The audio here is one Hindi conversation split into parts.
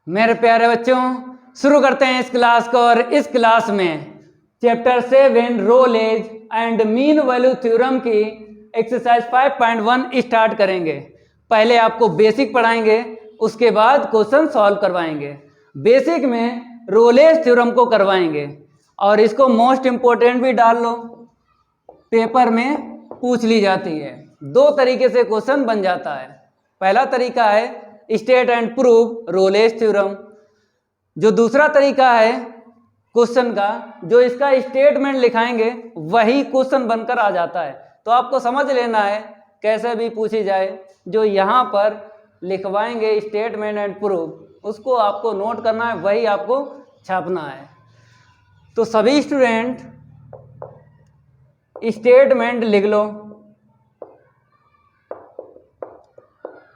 मेरे प्यारे बच्चों, शुरू करते हैं इस क्लास को। और इस क्लास में chapter 7 Rolle's and mean value theorem की एक्सरसाइज 5.1 स्टार्ट करेंगे। पहले आपको बेसिक पढ़ाएंगे, उसके बाद क्वेश्चन सॉल्व करवाएंगे। बेसिक में रोलेज थ्योरम को करवाएंगे और इसको मोस्ट इंपोर्टेंट भी डाल लो, पेपर में पूछ ली जाती है। दो तरीके से क्वेश्चन बन जाता है। पहला तरीका है state and prove Rolle's theorem, जो दूसरा तरीका है क्वेश्चन का, जो इसका स्टेटमेंट लिखाएंगे वही क्वेश्चन बनकर आ जाता है। तो आपको समझ लेना है कैसे भी पूछी जाए, जो यहाँ पर लिखवाएंगे स्टेटमेंट एंड प्रूव, उसको आपको नोट करना है, वही आपको छापना है। तो सभी स्टूडेंट स्टेटमेंट लिख लो।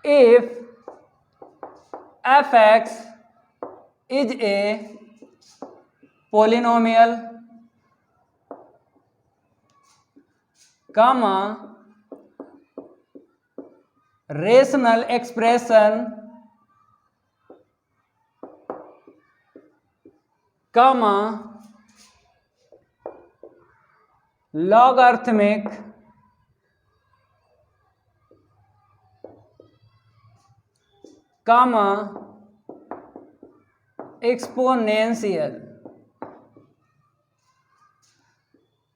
If f(x) is a polynomial, comma rational expression, comma logarithmic, comma exponential,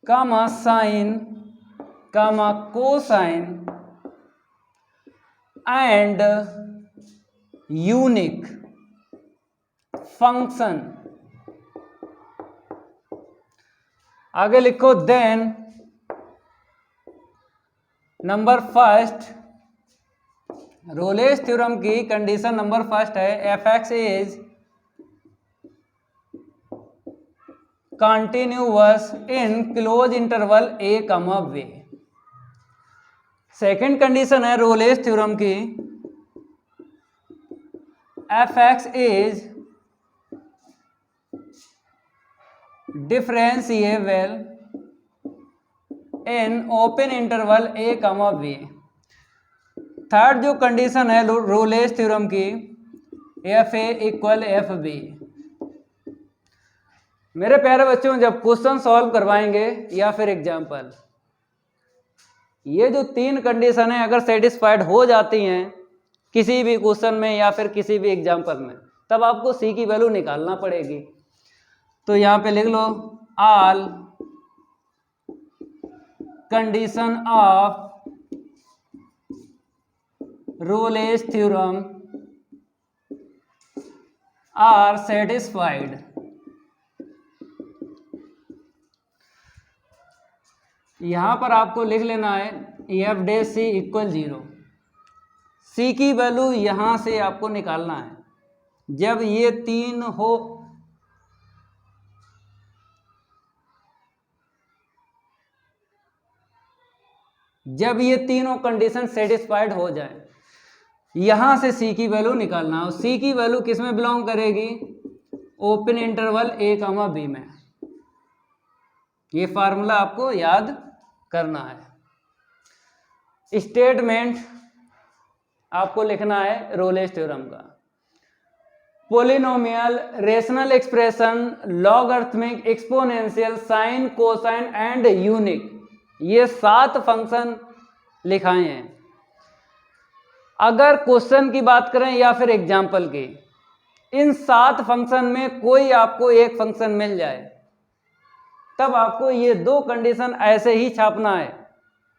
comma sine, comma cosine and unique function। आगे लिखो then number first, Rolle's theorem की कंडीशन नंबर फर्स्ट है f(x) is continuous in close interval a, b। Second condition है रोलेज थ्योरम की f(x) is differentiable in open interval a, b। Third जो कंडीशन है रोलेज थ्योरम की fa इक्वल fb। मेरे प्यारे बच्चों, जब क्वेश्चन सॉल्व करवाएंगे या फिर एग्जाम्पल, ये जो तीन कंडीशन है अगर सेटिस्फाइड हो जाती हैं किसी भी क्वेश्चन में या फिर किसी भी एग्जाम्पल में, तब आपको सी की वैल्यू निकालना पड़ेगी। तो यहाँ पे लिख लो all condition of Rolle's theorem are satisfied. यहाँ पर आपको लिख लेना है F dash C equal 0। C की वैल्यू यहाँ से आपको निकालना है। जब ये तीन हो, जब ये तीनों कंडीशन सेटिस्फाइड हो जाए, यहां से सी की वैल्यू निकालना है। सी की वैल्यू किस में बिलोंग करेगी? ओपन इंटरवल a, b में। ये फार्मूला आपको याद करना है। स्टेटमेंट आपको लिखना है रोलेज थ्योरम का। Polynomial, rational expression, logarithmic, exponential, sine, cosine and unique, ये 7 फंक्शन लिखाए हैं। अगर क्वेश्चन की बात करें या फिर एग्जाम्पल की, इन 7 फंक्शन में कोई आपको एक फंक्शन मिल जाए, तब आपको ये 2 कंडीशन ऐसे ही छापना है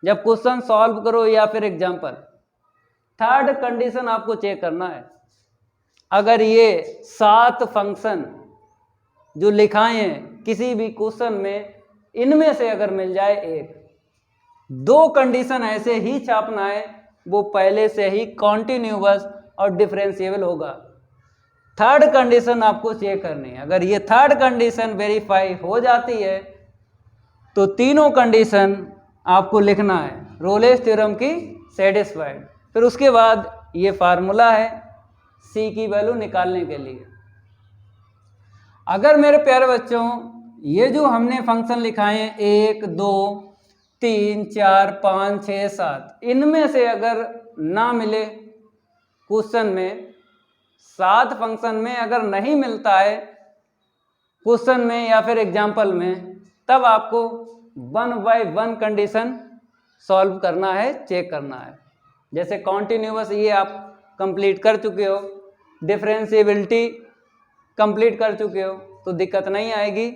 जब क्वेश्चन सॉल्व करो या फिर एग्जाम्पल। थर्ड कंडीशन आपको चेक करना है। अगर ये 7 फंक्शन जो लिखाए हैं किसी भी क्वेश्चन में, इनमें से अगर मिल जाए एक, 2 कंडीशन ऐसे ही छापना है, वो पहले से ही कॉन्टिन्यूअस और डिफरेंशिएबल होगा। थर्ड कंडीशन आपको चेक करनी है। अगर ये थर्ड कंडीशन वेरीफाई हो जाती है तो तीनों कंडीशन आपको लिखना है रोलेज थ्योरम की सेटिस्फाइड। फिर उसके बाद ये फार्मूला है सी की वैल्यू निकालने के लिए। अगर मेरे प्यारे बच्चों ये जो हमने फंक्शन लिखाए हैं 1, 2, 3, 4, 5, 6, 7, इनमें से अगर ना मिले क्वेश्चन में 7 फंक्शन में अगर नहीं मिलता है क्वेश्चन में या फिर एग्जाम्पल में, तब आपको 1 बाय 1 कंडीशन सॉल्व करना है, चेक करना है। जैसे कॉन्टिन्यूअस ये आप कंप्लीट कर चुके हो, डिफरेंशिएबिलिटी कंप्लीट कर चुके हो, तो दिक्कत नहीं आएगी।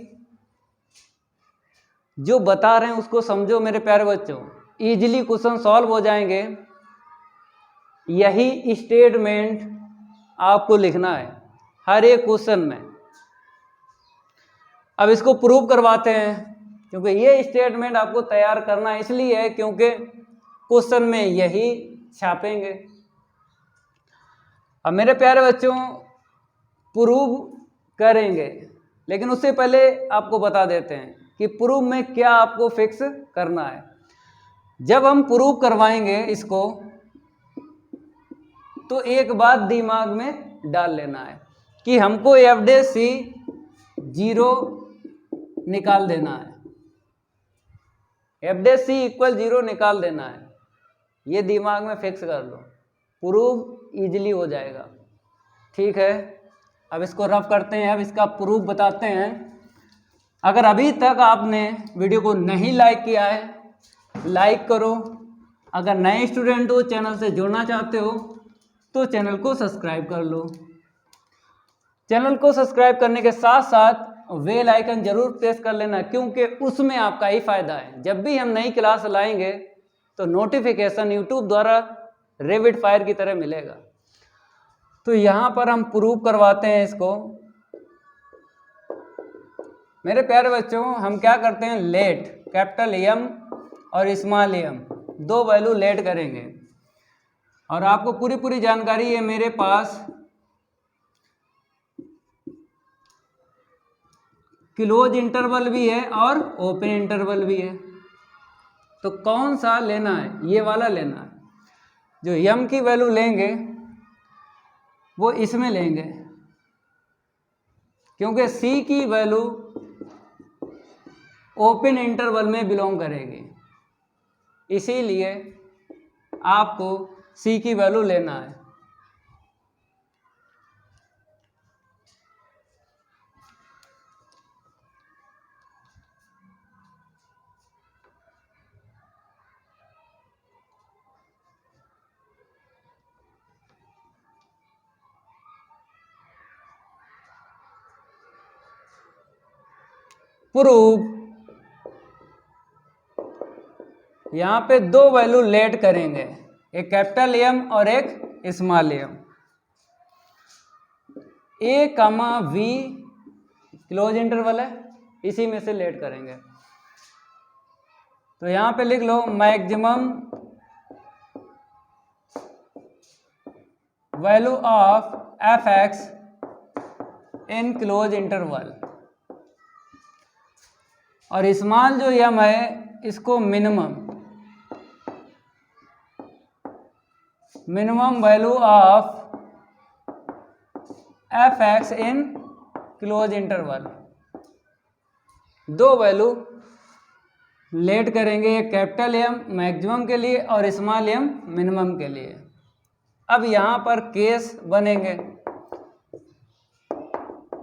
जो बता रहे हैं उसको समझो मेरे प्यारे बच्चों, इजीली क्वेश्चन सॉल्व हो जाएंगे। यही स्टेटमेंट आपको लिखना है हर एक क्वेश्चन में। अब इसको प्रूव करवाते हैं, क्योंकि ये स्टेटमेंट आपको तैयार करना इसलिए है क्योंकि क्वेश्चन में यही छापेंगे। अब मेरे प्यारे बच्चों प्रूव करेंगे, लेकिन उससे पहले आपको बता देते हैं कि प्रूव में क्या आपको फिक्स करना है। जब हम प्रूव करवाएंगे इसको, तो एक बात दिमाग में डाल लेना है कि हमको FDC 0 निकाल देना है, FDC = 0 निकाल देना है। ये दिमाग में फिक्स कर लो, प्रूव इजीली हो जाएगा। ठीक है, अब इसको रफ करते हैं, अब इसका प्रूफ बताते हैं। अगर अभी तक आपने वीडियो को नहीं लाइक किया है, लाइक करो। अगर नए स्टूडेंट हो, चैनल से जुड़ना चाहते हो, तो चैनल को सब्सक्राइब कर लो। चैनल को सब्सक्राइब करने के साथ साथ बेल आइकन जरूर प्रेस कर लेना, क्योंकि उसमें आपका ही फायदा है। जब भी हम नई क्लास लाएंगे तो नोटिफिकेशन यूट्यूब द्वारा रैपिड फायर की तरह मिलेगा। तो यहाँ पर हम प्रूव करवाते हैं इसको। मेरे प्यारे बच्चों, हम क्या करते हैं, लेट कैपिटल M और स्मॉल m 2 वैल्यू लेट करेंगे। और आपको पूरी जानकारी है मेरे पास। क्लोज इंटरवल भी है और ओपन इंटरवल भी है। तो कौन सा लेना है, ये वाला लेना है। जो m की वैल्यू लेंगे वो इसमें लेंगे, क्योंकि C की वैल्यू ओपन इंटरवल में बिलोंग करेगी, इसीलिए आपको C की वैल्यू लेना है। प्रूव, यहाँ पे 2 वैल्यू लेट करेंगे, एक कैपिटल M और एक small m। A, V close interval है, इसी में से लेट करेंगे। तो यहाँ पे लिख लो maximum value of fx in close interval, और स्मॉल जो m है इसको minimum value of fx in close interval. 2 value let करेंगे, एक कैपिटल M मैक्सिमम के लिए और स्मॉल m मिनिमम के लिए। अब यहाँ पर केस बनेंगे,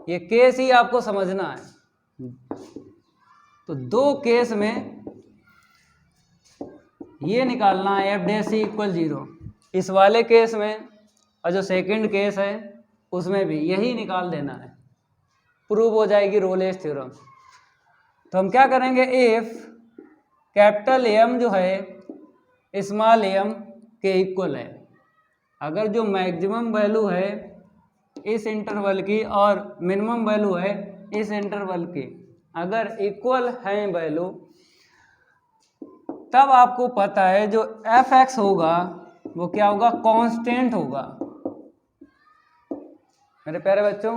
ये केस ही आपको समझना है। तो 2 केस में ये निकालना है FDC = 0 इस वाले केस में, और जो सेकंड केस है उसमें भी यही निकाल देना है, प्रूव हो जाएगी रोलेस थ्योरम। तो हम क्या करेंगे, इफ कैपिटल M जो है स्मॉल m के इक्वल है, अगर जो मैक्सिमम वैल्यू है इस इंटरवल की और मिनिमम वैल्यू है इस इंटरवल की, अगर इक्वल है वैल्यू, तब आपको पता है जो fx होगा वो क्या होगा, कांस्टेंट होगा। मेरे प्यारे बच्चों,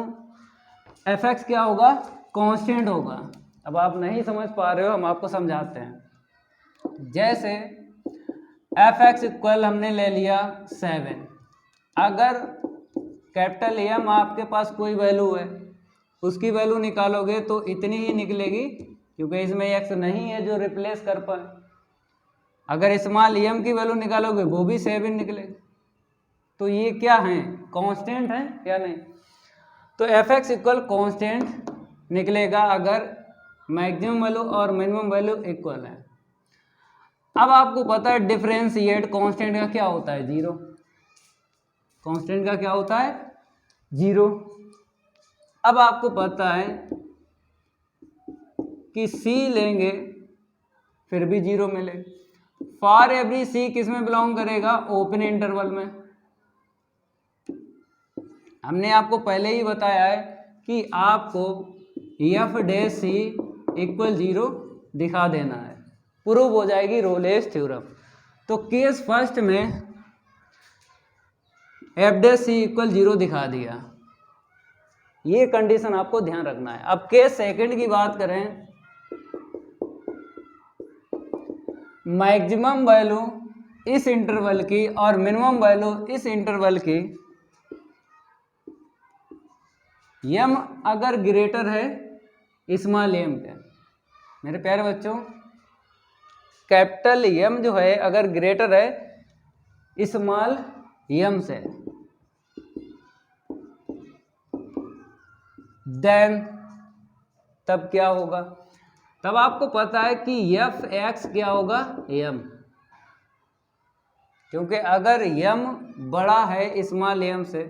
fx क्या होगा, कांस्टेंट होगा। अब आप नहीं समझ पा रहे हो, हम आपको समझाते हैं। जैसे fx इक्वल हमने ले लिया 7, अगर कैपिटल M आपके पास कोई वैल्यू है, उसकी वैल्यू निकालोगे तो इतनी ही निकलेगी, क्योंकि इसमें x नहीं है जो रिप्लेस कर पाए। अगर स्मॉल m की वैल्यू निकालोगे वो भी 7 निकलेगी। तो ये क्या है, कांस्टेंट है या नहीं। तो एफ एक्स इक्वल कॉन्स्टेंट निकलेगा अगर मैक्सिमम वैल्यू और मिनिमम वैल्यू इक्वल है। अब आपको पता है डिफरेंशिएट कांस्टेंट का क्या होता है, जीरो। कांस्टेंट का क्या होता है, जीरो। अब आपको पता है कि सी लेंगे फिर भी जीरो मिलेगा। फॉर एवरी सी किस में बिलोंग करेगा, ओपन इंटरवल में। हमने आपको पहले ही बताया है कि आपको एफ डैश सी इक्वल जीरो दिखा देना है, प्रूव हो जाएगी रोलेस थ्योरम। तो केस फर्स्ट में एफ डैश सी इक्वल जीरो दिखा दिया, ये कंडीशन आपको ध्यान रखना है। अब केस सेकंड की बात करें, मैक्सिमम वैल्यू इस इंटरवल की और मिनिमम वैल्यू इस इंटरवल की यम अगर ग्रेटर है स्मॉल एम के। मेरे प्यारे बच्चों, कैपिटल एम जो है अगर ग्रेटर है स्मॉल एम से, देन तब क्या होगा, तब आपको पता है कि एफ एक्स क्या होगा, एम। क्योंकि अगर एम बड़ा है स्मॉल एम से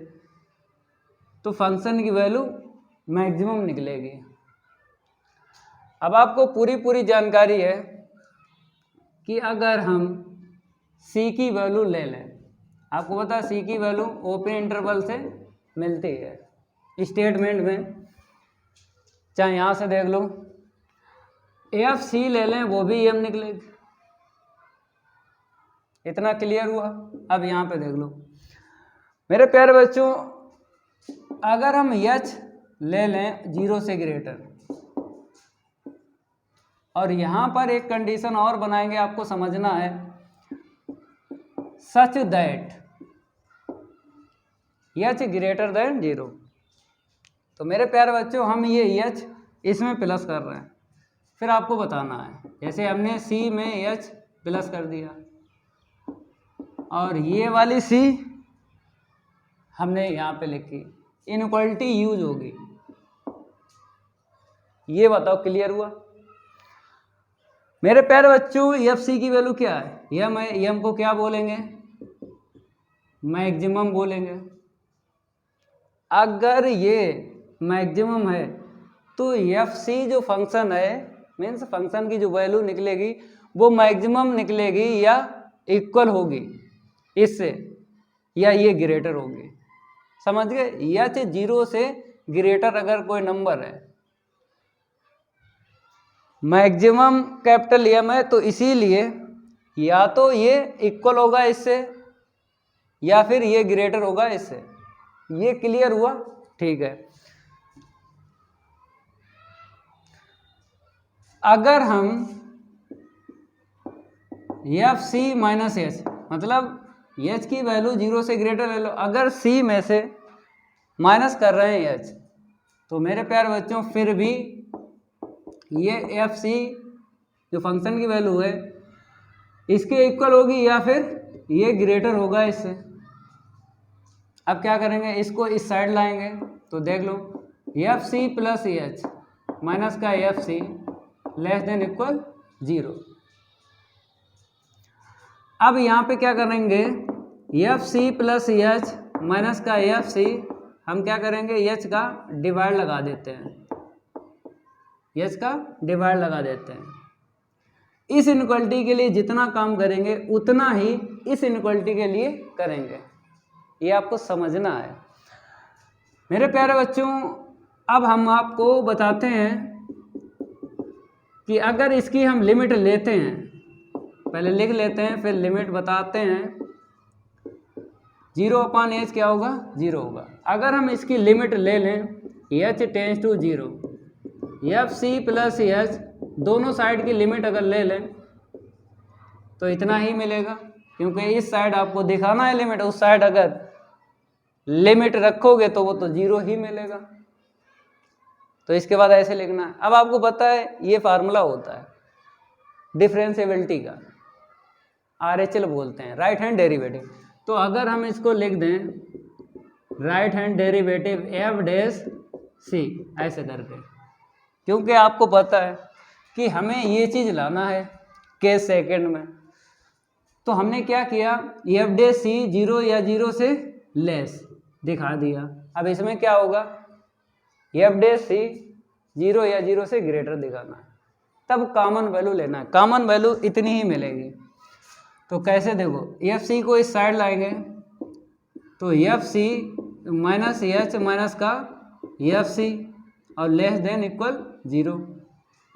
तो फंक्शन की वैल्यू मैक्सिमम निकलेगी। अब आपको पूरी जानकारी है कि अगर हम सी की वैल्यू ले लें, आपको पता है सी की वैल्यू ओपन इंटरवल से मिलती है स्टेटमेंट में, चाहे यहाँ से देख लो, एफ सी ले लें वो भी एम निकलेगी। इतना क्लियर हुआ। अब यहाँ पे देख लो मेरे प्यारे बच्चों, अगर हम एच ले लें जीरो से ग्रेटर, और यहाँ पर एक कंडीशन और बनाएंगे, आपको समझना है, such that H greater than zero. तो मेरे प्यारे बच्चों हम ये एच इसमें प्लस कर रहे हैं, फिर आपको बताना है, जैसे हमने सी में एच प्लस कर दिया और ये वाली सी हमने यहाँ पे लिखी, इनइक्वालिटी यूज होगी। ये बताओ क्लियर हुआ। मेरे प्यारे बच्चों एफ सी की वैल्यू क्या है, यम है, यम को क्या बोलेंगे, मैक्सिमम बोलेंगे। अगर ये मैक्सिमम है तो एफ सी जो फंक्शन है, मीन्स फंक्शन की जो वैल्यू निकलेगी वो मैक्सिमम निकलेगी या इक्वल होगी इससे, या ये ग्रेटर होगी। समझ गए, एच जीरो से ग्रेटर अगर कोई नंबर है, मैक्सिमम कैपिटल एम है, तो इसीलिए या तो ये इक्वल होगा इससे या फिर ये ग्रेटर होगा इससे। ये क्लियर हुआ, ठीक है। अगर हम एफ सी माइनस एच, मतलब एच की वैल्यू जीरो से ग्रेटर ले लो, अगर सी में से माइनस कर रहे हैं एच, तो मेरे प्यारे बच्चों फिर भी ये एफ सी जो फंक्शन की वैल्यू है इसके इक्वल होगी या फिर ये ग्रेटर होगा इससे। अब क्या करेंगे, इसको इस साइड लाएंगे, तो देख लो एफ सी प्लस एच माइनस का F C less than equal zero. अब यहाँ पे क्या करेंगे, एफ सी प्लस एच माइनस का एफ सी, हम क्या करेंगे, एच का डिवाइड लगा देते हैं, एच का डिवाइड लगा देते हैं। इस इनइक्वालिटी के लिए जितना काम करेंगे उतना ही इस इनइक्वालिटी के लिए करेंगे, ये आपको समझना है। मेरे प्यारे बच्चों, अब हम आपको बताते हैं कि अगर इसकी हम लिमिट लेते हैं, पहले लिख लेते हैं फिर लिमिट बताते हैं। जीरो अपान एच क्या होगा, जीरो होगा। अगर हम इसकी लिमिट ले लें h tends to zero, f C plus h दोनों साइड की लिमिट अगर ले लें तो इतना ही मिलेगा, क्योंकि इस साइड आपको दिखाना है लिमिट, उस साइड अगर लिमिट रखोगे तो वो तो जीरो ही मिलेगा। तो इसके बाद ऐसे लिखना है। अब आपको पता है ये फार्मूला होता है डिफरेंशिएबिलिटी का, आरएचएल बोलते हैं, राइट हैंड डेरिवेटिव। तो अगर हम इसको लिख दें right hand derivative F dash C ऐसे करके, क्योंकि आपको पता है कि हमें ये चीज़ लाना है के सेकंड में, तो हमने क्या किया, एफ डैश सी 0 या 0 से लेस दिखा दिया। अब इसमें क्या होगा, एफ डैश सी 0 या 0 से ग्रेटर दिखाना है, तब कॉमन वैल्यू लेना है। कॉमन वैल्यू इतनी ही मिलेगी। तो कैसे, देखो एफ सी को इस साइड लाएंगे तो f c minus h minus का एफ सी और लेस देन इक्वल 0।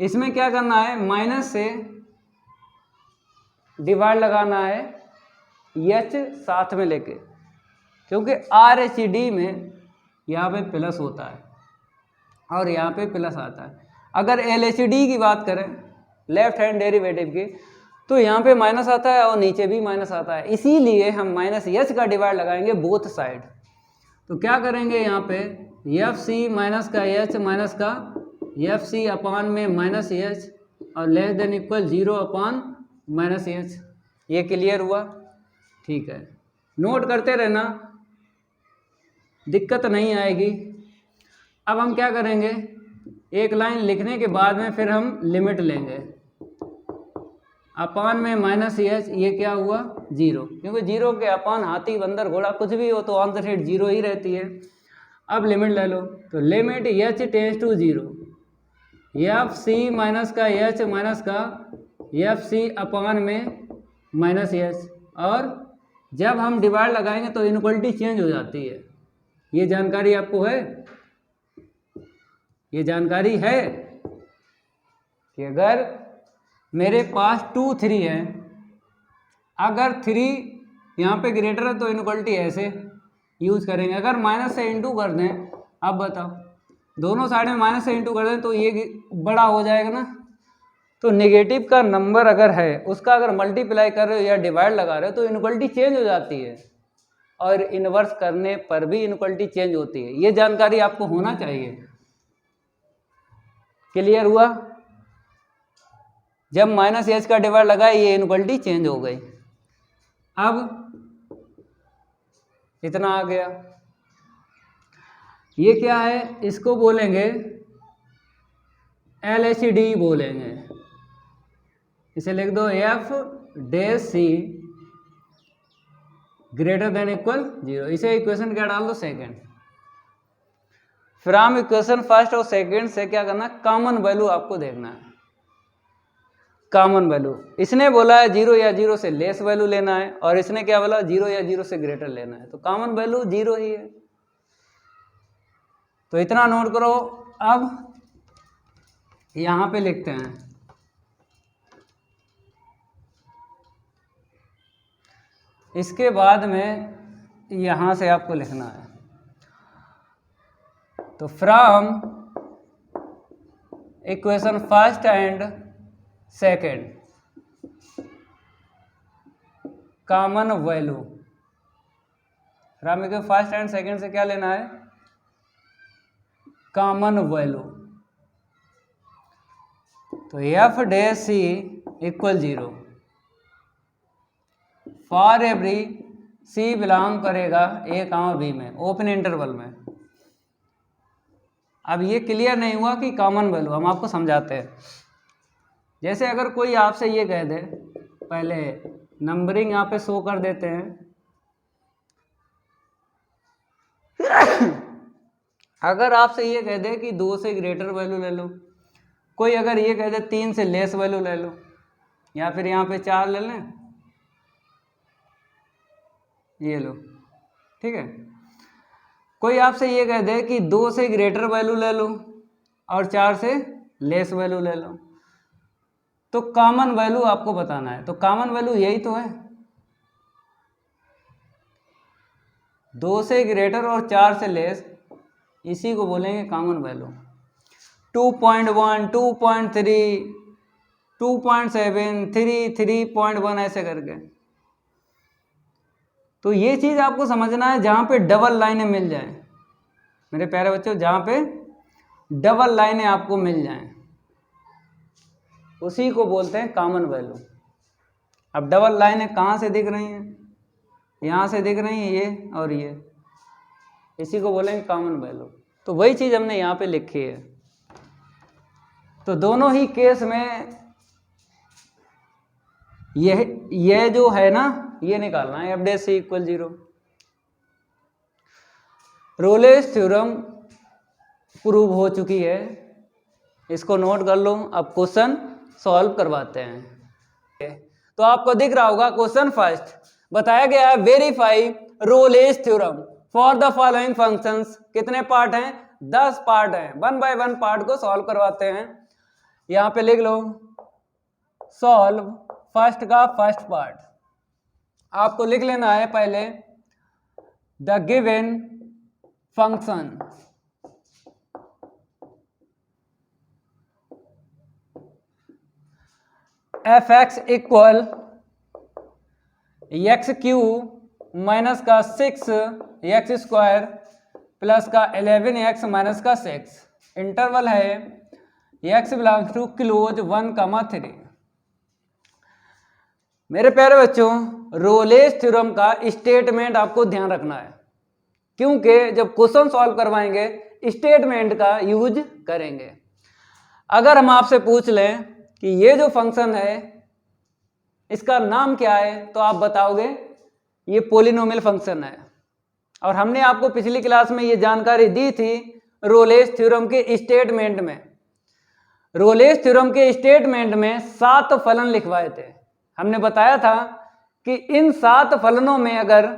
इसमें क्या करना है, माइनस से डिवाइड लगाना है एच साथ में लेके, क्योंकि आर एच डी में यहाँ पे प्लस होता है और यहाँ पे प्लस आता है। अगर एल एच डी की बात करें लेफ्ट हैंड डेरिवेटिव की, तो यहाँ पे माइनस आता है और नीचे भी माइनस आता है, इसीलिए हम माइनस एच का डिवाइड लगाएंगे बोथ साइड। तो क्या करेंगे, यहाँ पे एफ सी माइनस का एच माइनस का एफ सी अपान में माइनस एच और less than equal 0 upon minus H. ये क्लियर हुआ? ठीक है, नोट करते रहना, दिक्कत नहीं आएगी। अब हम क्या करेंगे, एक लाइन लिखने के बाद में फिर हम लिमिट लेंगे। अपान में माइनस एच, ये क्या हुआ 0, क्योंकि 0 के अपान हाथी बंदर घोड़ा कुछ भी हो तो ऑन द रेट 0 ही रहती है। अब लिमिट ले लो, तो limit h tends to 0 f c minus का एच माइनस का एफ सी अपान में माइनस एच, और जब हम डिवाइड लगाएंगे तो इनक्वलिटी चेंज हो जाती है। ये जानकारी आपको है? ये जानकारी है कि अगर मेरे पास 2 3 है, अगर 3 यहाँ पे ग्रेटर है तो इनक्वलिटी ऐसे यूज करेंगे। अगर माइनस से इंटू कर दें, अब बताओ दोनों साइड में माइनस से इंटू कर दें तो ये बड़ा हो जाएगा ना। तो नेगेटिव का नंबर अगर है उसका अगर मल्टीप्लाई कर रहे हो या डिवाइड लगा रहे हो तो इनक्वलिटी चेंज हो जाती है, और इन्वर्स करने पर भी इनक्वलिटी चेंज होती है। ये जानकारी आपको होना चाहिए। क्लियर हुआ? जब माइनस एच का डिवाइड लगा ये इनक्वलिटी चेंज हो गई। अब इतना आ गया। ये क्या है, इसको बोलेंगे एल एच डी बोलेंगे। इसे लिख दो एफ डैश सी ग्रेटर देन इक्वल 0। इसे इक्वेशन क्या डाल दो, सेकेंड। फ्रॉम इक्वेशन फर्स्ट और सेकेंड से क्या करना, कॉमन वैल्यू आपको देखना है। कॉमन वैल्यू इसने बोला है 0 या 0 से लेस वैल्यू लेना है, और इसने क्या बोला 0 या 0 से ग्रेटर लेना है, तो कॉमन वैल्यू 0 ही है। तो इतना नोट करो। अब यहां पे लिखते हैं इसके बाद में यहां से आपको लिखना है, तो from equation first and second common value, from equation first and second से क्या लेना है, कॉमन वैल्यू। तो f dash C equal 0 for every c belong करेगा ए कामा बी में, ओपन इंटरवल में। अब ये क्लियर नहीं हुआ कि कॉमन वैल्यू, हम आपको समझाते हैं। जैसे अगर कोई आपसे ये कह दे, पहले नंबरिंग यहाँ पे शो कर देते हैं अगर आपसे ये कह दे कि 2 से ग्रेटर वैल्यू ले लो, कोई अगर ये कह दे 3 से लेस वैल्यू ले लो, या फिर यहाँ पे 4 ले लें, ये लो, ठीक है। कोई आपसे ये कह दे कि 2 से ग्रेटर वैल्यू ले लो और 4 से लेस वैल्यू ले लो, तो कॉमन वैल्यू आपको बताना है। तो कॉमन वैल्यू यही तो है, 2 से ग्रेटर और 4 से लेस, इसी को बोलेंगे कॉमन वैल्यू। 2.1, 2.3, 2.7, 3, 3.1 ऐसे करके। तो ये चीज़ आपको समझना है, जहाँ पे डबल लाइनें मिल जाएं मेरे प्यारे बच्चों, जहाँ पे डबल लाइनें आपको मिल जाएं उसी को बोलते हैं कॉमन वैल्यू। अब डबल लाइनें कहाँ से दिख रही हैं, यहाँ से दिख रही है ये और ये, इसी को बोलेंगे कॉमन वैल्यू। तो वही चीज़ हमने यहाँ पे लिखी है। तो दोनों ही केस में यह जो है ना, ये निकालना है, एफ डैश सी इक्वल 0। रोलेस थ्योरम प्रूव हो चुकी है, इसको नोट कर लो। अब क्वेश्चन सॉल्व करवाते हैं। तो आपको दिख रहा होगा क्वेश्चन फर्स्ट बताया गया है, verify Rolle's theorem for the following functions. कितने पार्ट हैं? 10 पार्ट हैं। 1 बाय 1 पार्ट को सॉल्व करवाते हैं। यहां पे लिख लो सॉल्व फर्स्ट का फर्स्ट पार्ट। आपको लिख लेना है पहले the given function F X equal x Q minus का 6 एक्स स्क्वायर प्लस का 11 एक्स माइनस का 6। इंटरवल है एक्स बिलोंग्स टू क्लोज 1,3। मेरे प्यारे बच्चों, रोलेस थ्योरम का स्टेटमेंट आपको ध्यान रखना है, क्योंकि जब क्वेश्चन सॉल्व करवाएंगे स्टेटमेंट का यूज करेंगे। अगर हम आपसे पूछ लें कि ये जो फंक्शन है इसका नाम क्या है, तो आप बताओगे ये पॉलिनोमियल फंक्शन है। और हमने आपको पिछली क्लास में ये जानकारी दी थी रोलेस थ्योरम के स्टेटमेंट में। रोलेस थ्योरम के स्टेटमेंट में 7 फलन लिखवाए थे। हमने बताया था कि इन 7 फलनों में अगर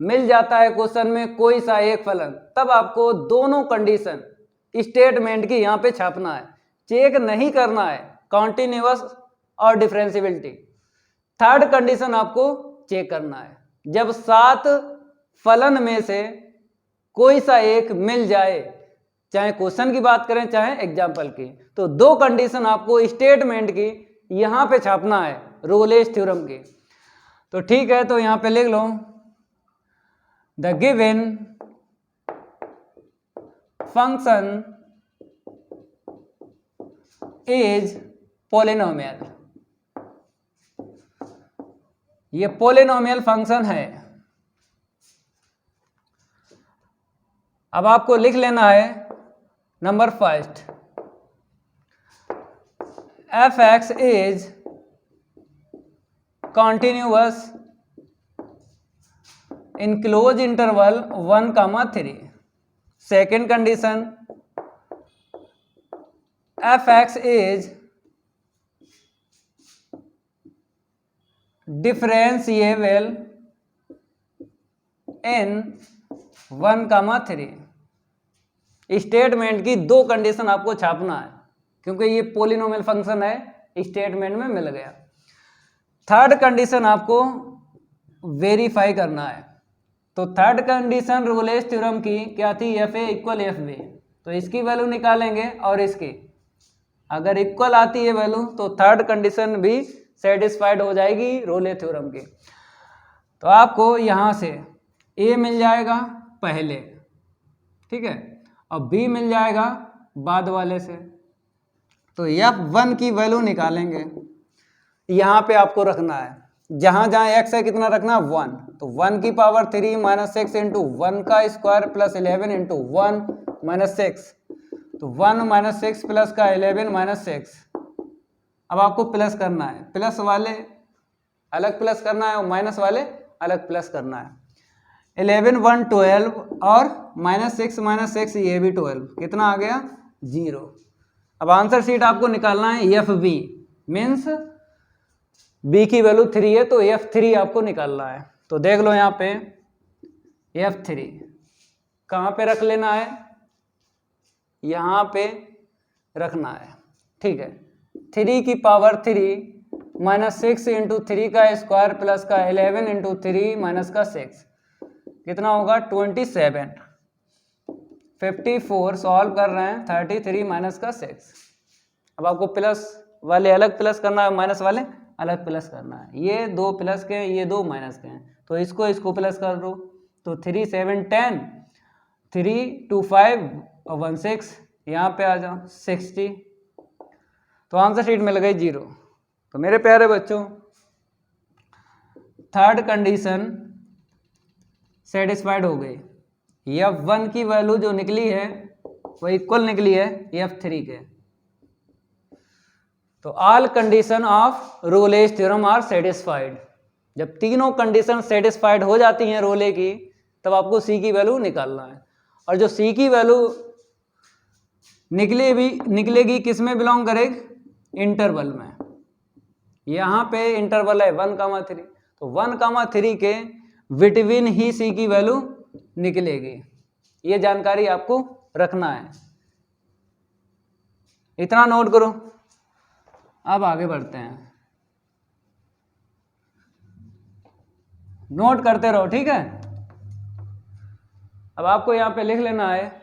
मिल जाता है क्वेश्चन में कोई सा एक फलन, तब आपको दोनों कंडीशन स्टेटमेंट की यहाँ पे छापना है, चेक नहीं करना है कॉन्टिन्यूअस और डिफरेंशियबिलिटी। थर्ड कंडीशन आपको चेक करना है, जब 7 फलन में से कोई सा एक मिल जाए, चाहे क्वेश्चन की बात करें चाहे एग्जाम्पल की, तो 2 कंडीशन आपको स्टेटमेंट की यहां पे छापना है रोलेस थ्योरम की। तो ठीक है, तो यहां पे लिख लो the given function is polynomial. ये पॉलिनोमियल फंक्शन है। अब आपको लिख लेना है number first, F X is continuous in close interval 1,3। Second condition, F X is differentiable in 1,3। Statement की 2 कंडीशन आपको छापना है, क्योंकि ये पॉलिनोमियल फंक्शन है, स्टेटमेंट में मिल गया। थर्ड कंडीशन आपको वेरीफाई करना है। तो थर्ड कंडीशन रोलेस थ्योरम की क्या थी? F a equal f b. तो इसकी वैल्यू निकालेंगे और इसकी अगर इक्वल आती है वैल्यू तो थर्ड कंडीशन भी सेटिस्फाइड हो जाएगी रोले थ्योरम की। तो आपको यहाँ से ए मिल जाएगा पहले, ठीक है, और बी मिल जाएगा बाद वाले से। तो F1 की वैल्यू निकालेंगे, यहाँ पे आपको रखना है, जहाँ जहाँ x है कितना रखना है 1। तो 1 की पावर 3 माइनस 6 इंटू 1 का स्क्वायर प्लस 11 इंटू 1 माइनस 6। तो 1 माइनस 6 प्लस का 11 माइनस 6। अब आपको प्लस करना है, प्लस वाले अलग प्लस करना है और माइनस वाले अलग प्लस करना है। 11 1 12 और माइनस 6 ये भी 12, कितना आ गया 0। अब आंसर शीट आपको निकालना है एफ बी, मीन्स बी की वैल्यू 3 है, तो F3 आपको निकालना है। तो देख लो यहाँ पे F3 कहाँ पे रख लेना है, यहाँ पे रखना है, ठीक है। 3 की पावर 3 माइनस 6 इंटू 3 का स्क्वायर प्लस का 11 इंटू 3 माइनस का 6, कितना होगा 27। 54 सॉल्व कर रहे हैं, 33 माइनस का 6। अब आपको प्लस वाले अलग प्लस करना है, माइनस वाले अलग प्लस करना है। ये 2 प्लस के हैं, ये 2 माइनस के हैं, तो इसको प्लस कर दो। तो 3 7 10, 3 2 5 और 1 6, यहाँ पे आ जाओ 60। तो आंसर शीट में लगे 0। तो मेरे प्यारे बच्चों, थर्ड कंडीशन सेटिस्फाइड हो गई। F1 की वैल्यू जो निकली है वो इक्वल निकली है F3 के। तो all condition of Rolle's theorem are satisfied. जब तीनों कंडीशन सेटिस्फाइड हो जाती हैं रोले की, तब आपको C की वैल्यू निकालना है। और जो C की वैल्यू निकलेगी किस में बिलोंग करेगी? इंटरवल में। यहाँ पे इंटरवल है 1,3, तो 1,3 के बिटवीन ही C की वैल्यू निकलेगी। ये जानकारी आपको रखना है, इतना नोट करो। अब आगे बढ़ते हैं, नोट करते रहो, ठीक है। अब आपको यहां पे लिख लेना है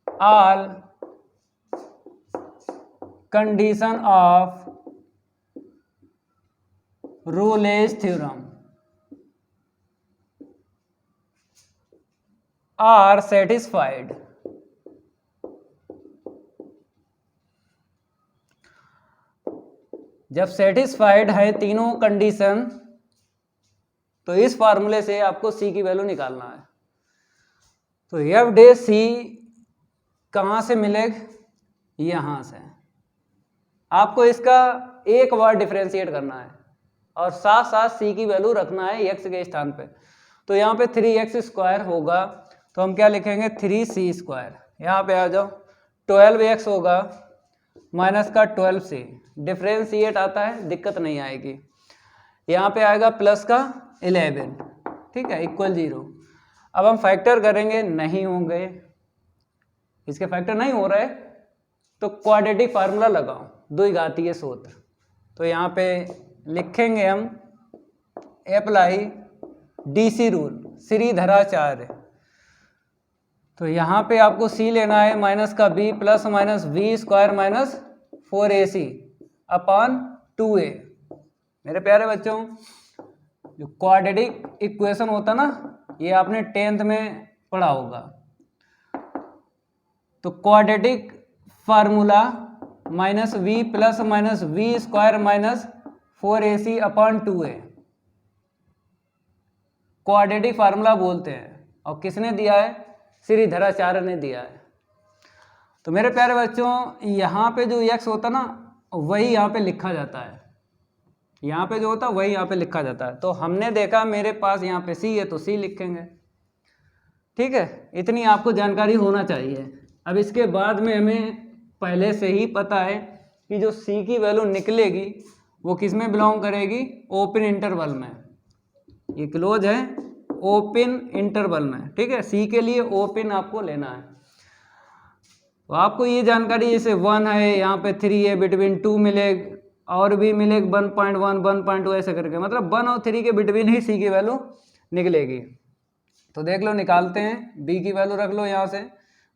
all condition of Rolle's theorem are satisfied. जब सेटिस्फाइड है तीनों कंडीशन, तो इस फॉर्मूले से आपको C की वैल्यू निकालना है। तो एफ डे C कहाँ से मिलेगा? यहाँ से। आपको इसका एक बार डिफरेंशिएट करना है और साथ साथ C की वैल्यू रखना है x के स्थान पे। तो यहाँ पे 3x² होगा, तो हम क्या लिखेंगे? 3c²। यहाँ पे आ जाओ, 12x होगा माइनस का 12c। डिफरेंशिएट आता है, दिक्कत नहीं आएगी। यहाँ पे आएगा प्लस का 11, ठीक है, इक्वल 0। अब हम फैक्टर करेंगे, नहीं होंगे, इसके फैक्टर नहीं हो रहे, तो क्वाड्रेटिक फार्मूला लगाओ, द्विघातीय सूत्र। तो यहाँ पे लिखेंगे हम अप्लाई DC रूल, श्रीधराचार्य। तो यहाँ पे आपको C लेना है माइनस का B plus minus V² minus 4AC upon 2A। मेरे प्यारे बच्चों, जो क्वाड्रेटिक इक्वेशन होता ना, ये आपने 10th में पढ़ा होगा। तो quadratic formula minus V plus minus V² minus 4AC upon 2A quadratic formula बोलते हैं। और किसने दिया है? श्रीधराचार्य ने दिया है। तो मेरे प्यारे बच्चों, यहाँ पे जो x होता ना, वही यहाँ पे लिखा जाता है। यहाँ पे जो होता है वही यहाँ पे लिखा जाता है। तो हमने देखा मेरे पास यहाँ पे C है, तो C लिखेंगे, ठीक है। इतनी आपको जानकारी होना चाहिए। अब इसके बाद में हमें पहले से ही पता है कि जो C की वैल्यू निकलेगी वो किस में बिलोंग करेगी? ओपन इंटरवल में। ये क्लोज है, ओपन इंटरवल में, ठीक है। C के लिए ओपन आपको लेना है। तो आपको ये जानकारी, जैसे 1 है, यहाँ पे 3 है, बिटवीन 2 मिलेगा, और भी मिलेगा 1.1 1.2 ऐसे करके, मतलब 1 और 3 के बिटवीन ही C की वैल्यू निकलेगी। तो देख लो, निकालते हैं। B की वैल्यू रख लो, यहाँ से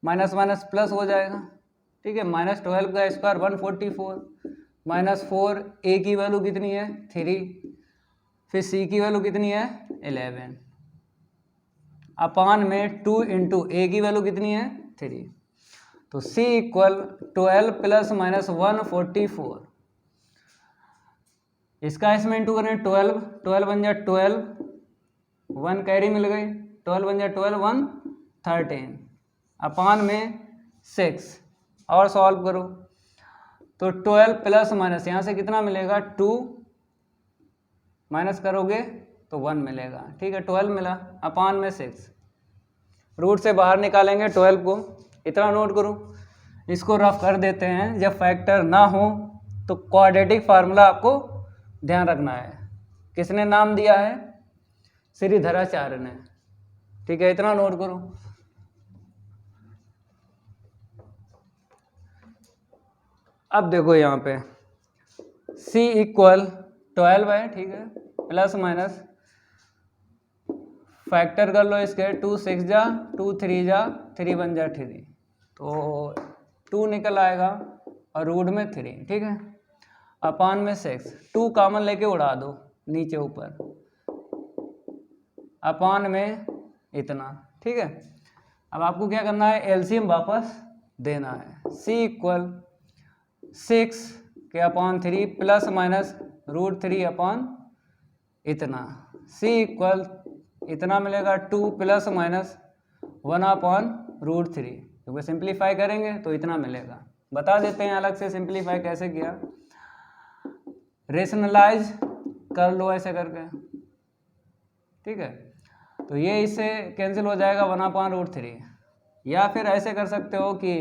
माइनस माइनस प्लस हो जाएगा, ठीक है। माइनस 12 का स्क्वायर 144 माइनस 4, A की वैल्यू कितनी है? 3, फिर C की वैल्यू कितनी है? 11 अपान में 2 इंटू A की वैल्यू कितनी है? 3। तो C इक्वल 12 प्लस माइनस 144। इसका इसमें इंटू करें 12, 12 बन जाए 12, 1 कैरी मिल गई, 12 बन जाए 12, 1 13 अपान में 6। और सॉल्व करो तो 12 प्लस माइनस यहाँ से कितना मिलेगा? 2 माइनस करोगे तो 1 मिलेगा, ठीक है। 12 मिला अपान में 6। रूट से बाहर निकालेंगे 12 को, इतना नोट करो। इसको रफ कर देते हैं। जब फैक्टर ना हो तो क्वाड्रेटिक फार्मूला आपको ध्यान रखना है। किसने नाम दिया है? श्रीधराचार्य ने, ठीक है, इतना नोट करो। अब देखो यहाँ पे C इक्वल 12 है, ठीक है, प्लस माइनस फैक्टर कर लो इसके, 2 6 जा 2 3 जा 3 बन जा 3, तो 2 निकल आएगा और रूट में 3, ठीक है, अपान में 6। 2 कॉमन लेके उड़ा दो नीचे ऊपर, अपान में इतना, ठीक है। अब आपको क्या करना है? एलसीएम वापस देना है। C इक्वल 6 के अपान 3 प्लस माइनस रूट 3 अपान इतना, c इक्वल इतना मिलेगा 2 ± 1/√3, क्योंकि सिंप्लीफाई करेंगे तो इतना मिलेगा। बता देते हैं अलग से सिंप्लीफाई कैसे किया, रेशनलाइज कर लो ऐसे करके, ठीक है। तो ये इससे कैंसिल हो जाएगा 1/√3, या फिर ऐसे कर सकते हो कि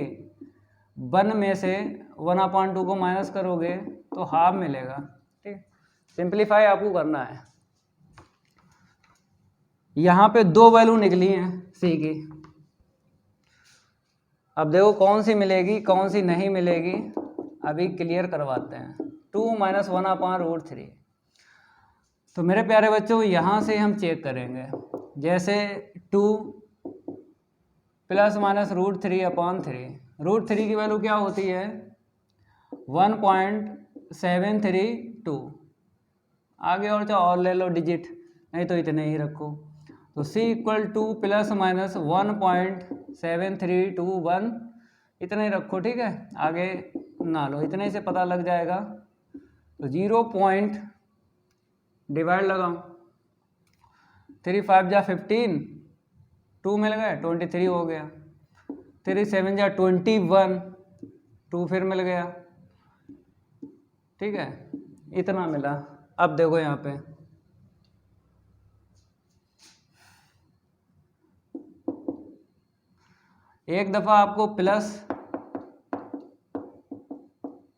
1 में से 1/2 को माइनस करोगे तो हाफ मिलेगा, ठीक। सिंप्लीफाई आपको करना है। यहाँ पे 2 वैल्यू निकली हैं सी की, अब देखो कौन सी मिलेगी कौन सी नहीं मिलेगी, अभी क्लियर करवाते हैं। 2 - 1/√3, तो मेरे प्यारे बच्चों यहाँ से हम चेक करेंगे, जैसे 2 ± √3/3, √3 की वैल्यू क्या होती है 1.732, आगे और चाहे और ले लो डिजिट, नहीं तो इतने ही रखो। तो c इक्वल 2 ± 1.7321, इतना ही रखो, ठीक है, आगे ना लो, इतने से पता लग जाएगा। तो 0 पॉइंट डिवाइड लगाओ, 3 × 5 = 15, 2 मिल गए 23 हो गया, 3 × 7 = 21, 2 फिर मिल गया, ठीक है, इतना मिला। अब देखो यहाँ पे एक दफ़ा आपको प्लस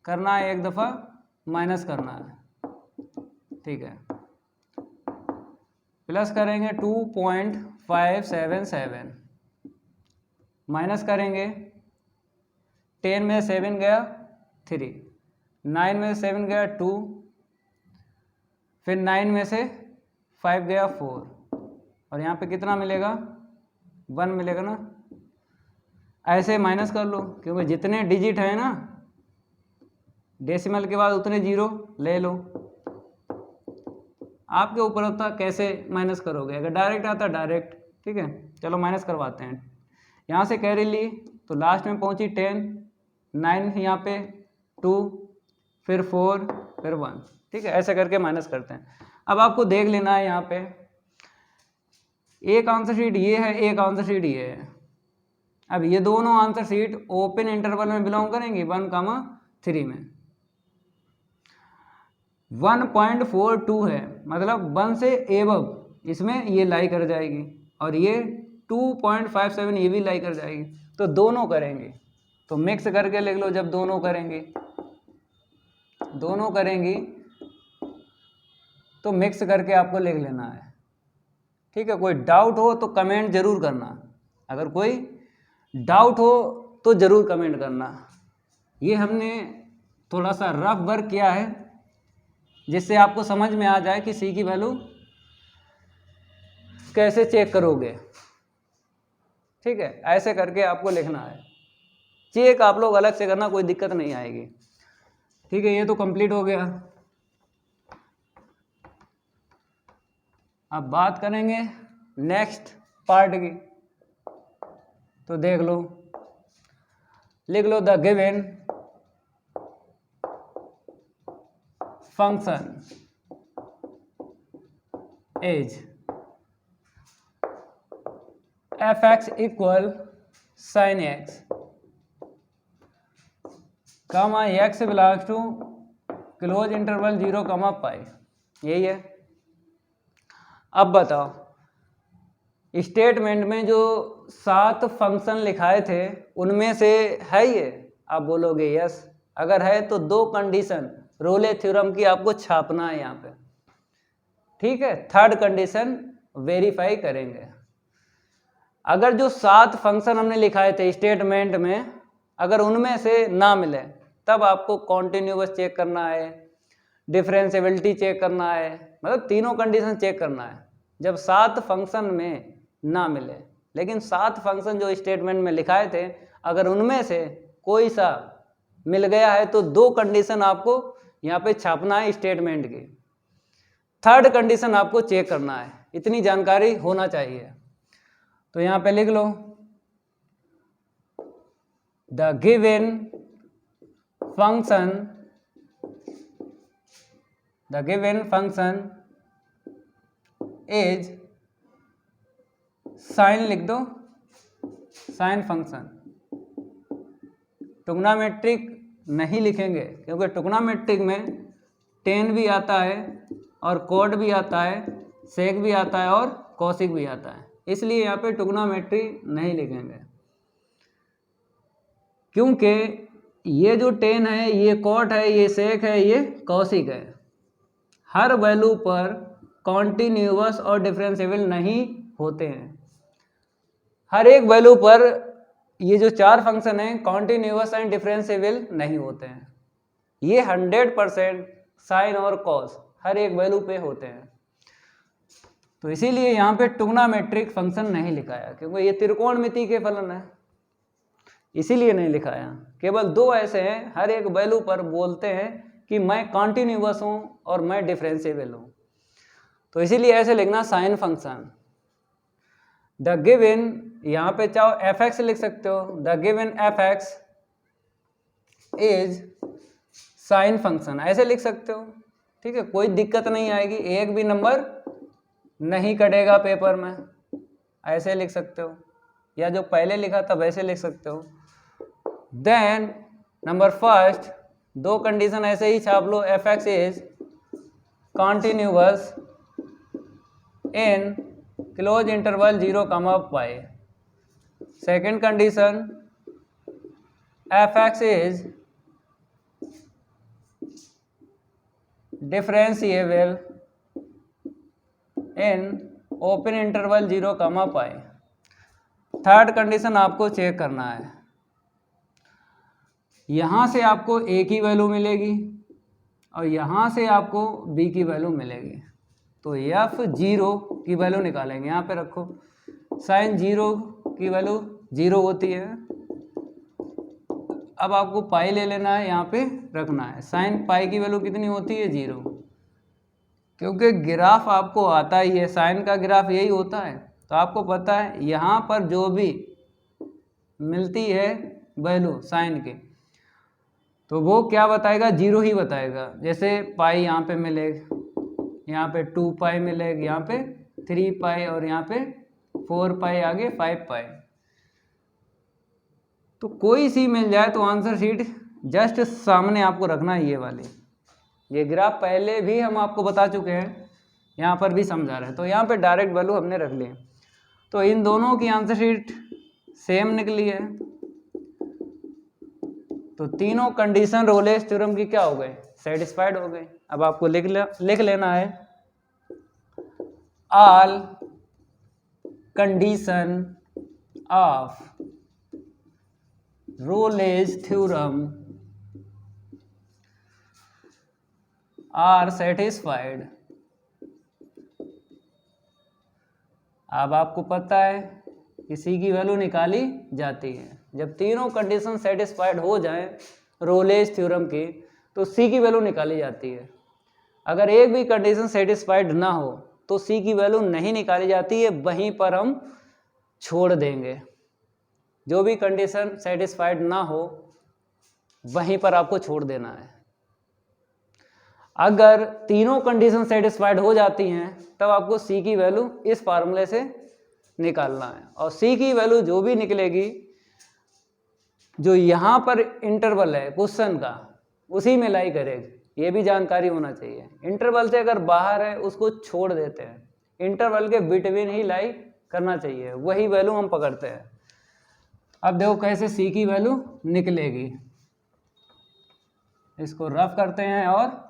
करना है, एक दफ़ा माइनस करना है, ठीक है। प्लस करेंगे 2.577, माइनस करेंगे 10 में 7 गया 3, 9 में 7 गया 2, फिर 9 में से 5 गया 4, और यहाँ पे कितना मिलेगा 1 मिलेगा ना। ऐसे माइनस कर लो, क्योंकि जितने डिजिट है ना डेसिमल के बाद उतने जीरो ले लो, आपके ऊपर होता कैसे माइनस करोगे, अगर डायरेक्ट आता डायरेक्ट, ठीक है। चलो माइनस करवाते हैं, यहाँ से कैरी ली तो लास्ट में पहुँची 10, 9 यहाँ पे 2, फिर 4, फिर 1, ठीक है, ऐसे करके माइनस करते हैं। अब आपको देख लेना है यहाँ पे एक आंसर शीट ये है, एक आंसर शीट ये है। अब ये दोनों आंसर शीट ओपन इंटरवल में बिलोंग करेंगी 1,3 में। 1.42 है, मतलब 1 से एबव इसमें ये लाई कर जाएगी, और ये 2.57 ये भी लाई कर जाएगी, तो दोनों करेंगे। तो मिक्स करके लिख लो, जब दोनों करेंगी तो मिक्स करके आपको लिख लेना है, ठीक है। कोई डाउट हो तो कमेंट जरूर करना, अगर कोई डाउट हो तो ज़रूर कमेंट करना। ये हमने थोड़ा सा रफ वर्क किया है, जिससे आपको समझ में आ जाए कि सी की वैल्यू कैसे चेक करोगे, ठीक है। ऐसे करके आपको लिखना है, चेक आप लोग अलग से करना, कोई दिक्कत नहीं आएगी, ठीक है। ये तो कंप्लीट हो गया। अब बात करेंगे नेक्स्ट पार्ट की, तो देख लो, लिख लो the given function is f(x) equal sin x, comma x belongs to close interval 0, π, यही है। अब बताओ, स्टेटमेंट में जो 7 फंक्शन लिखाए थे उनमें से है ये, आप बोलोगे यस, अगर है तो 2 कंडीशन रोले थ्योरम की आपको छापना है यहाँ पे, ठीक है। थर्ड कंडीशन वेरीफाई करेंगे। अगर जो 7 फंक्शन हमने लिखाए थे स्टेटमेंट में, अगर उनमें से ना मिले तब आपको कॉन्टिन्यूअस चेक करना है, डिफरेंशिएबिलिटी चेक करना है, मतलब तीनों कंडीशन चेक करना है। जब 7 फंक्शन में ना मिले, लेकिन 7 फंक्शन जो स्टेटमेंट में लिखाए थे अगर उनमें से कोई सा मिल गया है तो 2 कंडीशन आपको यहाँ पे छापना है स्टेटमेंट की, थर्ड कंडीशन आपको चेक करना है, इतनी जानकारी होना चाहिए। तो यहाँ पे लिख लो the given function is sine लिख दो, साइन फंक्शन। ट्रिग्नोमेट्रिक नहीं लिखेंगे क्योंकि ट्रिग्नोमेट्रिक में टेन भी आता है और कोड भी आता है, सेक भी आता है और कॉसिक भी आता है, इसलिए यहाँ पे ट्रिग्नोमेट्री नहीं लिखेंगे। क्योंकि ये जो टेन है, ये कॉट है, ये सेक है, ये कॉसिक है, हर वैल्यू पर कॉन्टिन्यूअस और डिफरेंशिएबल नहीं होते हैं। हर एक वैल्यू पर ये जो चार फंक्शन हैं कॉन्टिन्यूअस एंड डिफरेंशिएबल नहीं होते हैं। ये 100% साइन और कॉस हर एक वैल्यू पे होते हैं। तो इसीलिए यहाँ पे ट्रिग्नोमेट्रिक फंक्शन नहीं लिखाया, क्योंकि ये त्रिकोणमिति के फलन है, इसीलिए नहीं लिखाया। केवल दो ऐसे हैं हर एक वैल्यू पर बोलते हैं कि मैं कॉन्टिन्यूअस हूँ और मैं डिफरेंशिएबल हूँ, तो इसीलिए ऐसे लिखना साइन फंक्शन। द गिवन, यहाँ पे चाहो एफ एक्स लिख सकते हो, the given F X is sine function, ऐसे लिख सकते हो, ठीक है, कोई दिक्कत नहीं आएगी, एक भी नंबर नहीं कटेगा पेपर में, ऐसे लिख सकते हो, या जो पहले लिखा था वैसे लिख सकते हो। देन नंबर फर्स्ट, दो कंडीशन ऐसे ही छाप लो, F X is continuous in close interval 0, pi. Second condition, F X is differentiable in open interval 0, pi. Third condition आपको चेक करना है, यहाँ से आपको ए की वैल्यू मिलेगी और यहाँ से आपको बी की वैल्यू मिलेगी, तो F0 की वैल्यू निकालेंगे। यहाँ पे रखो, साइन 0 की वैल्यू 0 होती है। अब आपको पाई ले लेना है, यहाँ पे रखना है, साइन पाई की वैल्यू कितनी होती है 0, क्योंकि ग्राफ आपको आता ही है, साइन का ग्राफ यही होता है, तो आपको पता है यहाँ पर जो भी मिलती है वैल्यू साइन के, तो वो क्या बताएगा, 0 ही बताएगा। जैसे पाई यहाँ पे मिलेगा, यहाँ पे 2 पाई मिलेगा, यहाँ पे 3 पाई और यहाँ पे 4 पाई, आगे 5 पाई। तो कोई सी मिल जाए तो आंसर शीट जस्ट सामने आपको रखना है, ये वाली। ये ग्राफ पहले भी हम आपको बता चुके हैं, यहाँ पर भी समझा रहे हैं, तो यहाँ पे डायरेक्ट वैल्यू हमने रख ली। तो इन दोनों की आंसर शीट सेम निकली है, तो तीनों कंडीशन रोलेस थ्योरम की क्या हो गए, सेटिस्फाइड हो गए। अब आपको लिख लेना है, all condition of Rolle's theorem are satisfied. अब आपको पता है कि सी की वैल्यू निकाली जाती है। जब तीनों कंडीशन सेटिस्फाइड हो जाएं रोलेस थ्योरम की, तो सी की वैल्यू निकाली जाती है। अगर एक भी कंडीशन सेटिस्फाइड ना हो तो सी की वैल्यू नहीं निकाली जाती है, वहीं पर हम छोड़ देंगे। जो भी कंडीशन सेटिस्फाइड ना हो वहीं पर आपको छोड़ देना है। अगर तीनों कंडीशन सेटिस्फाइड हो जाती हैं तब आपको सी की वैल्यू इस फार्मूले से निकालना है, और सी की वैल्यू जो भी निकलेगी, जो यहाँ पर इंटरवल है क्वेश्चन का, उसी में लाई करेगी। ये भी जानकारी होना चाहिए, इंटरवल से अगर बाहर है उसको छोड़ देते हैं, इंटरवल के बिटवीन ही लाई करना चाहिए, वही वैल्यू हम पकड़ते हैं। अब देखो कैसे सी की वैल्यू निकलेगी, इसको रफ करते हैं और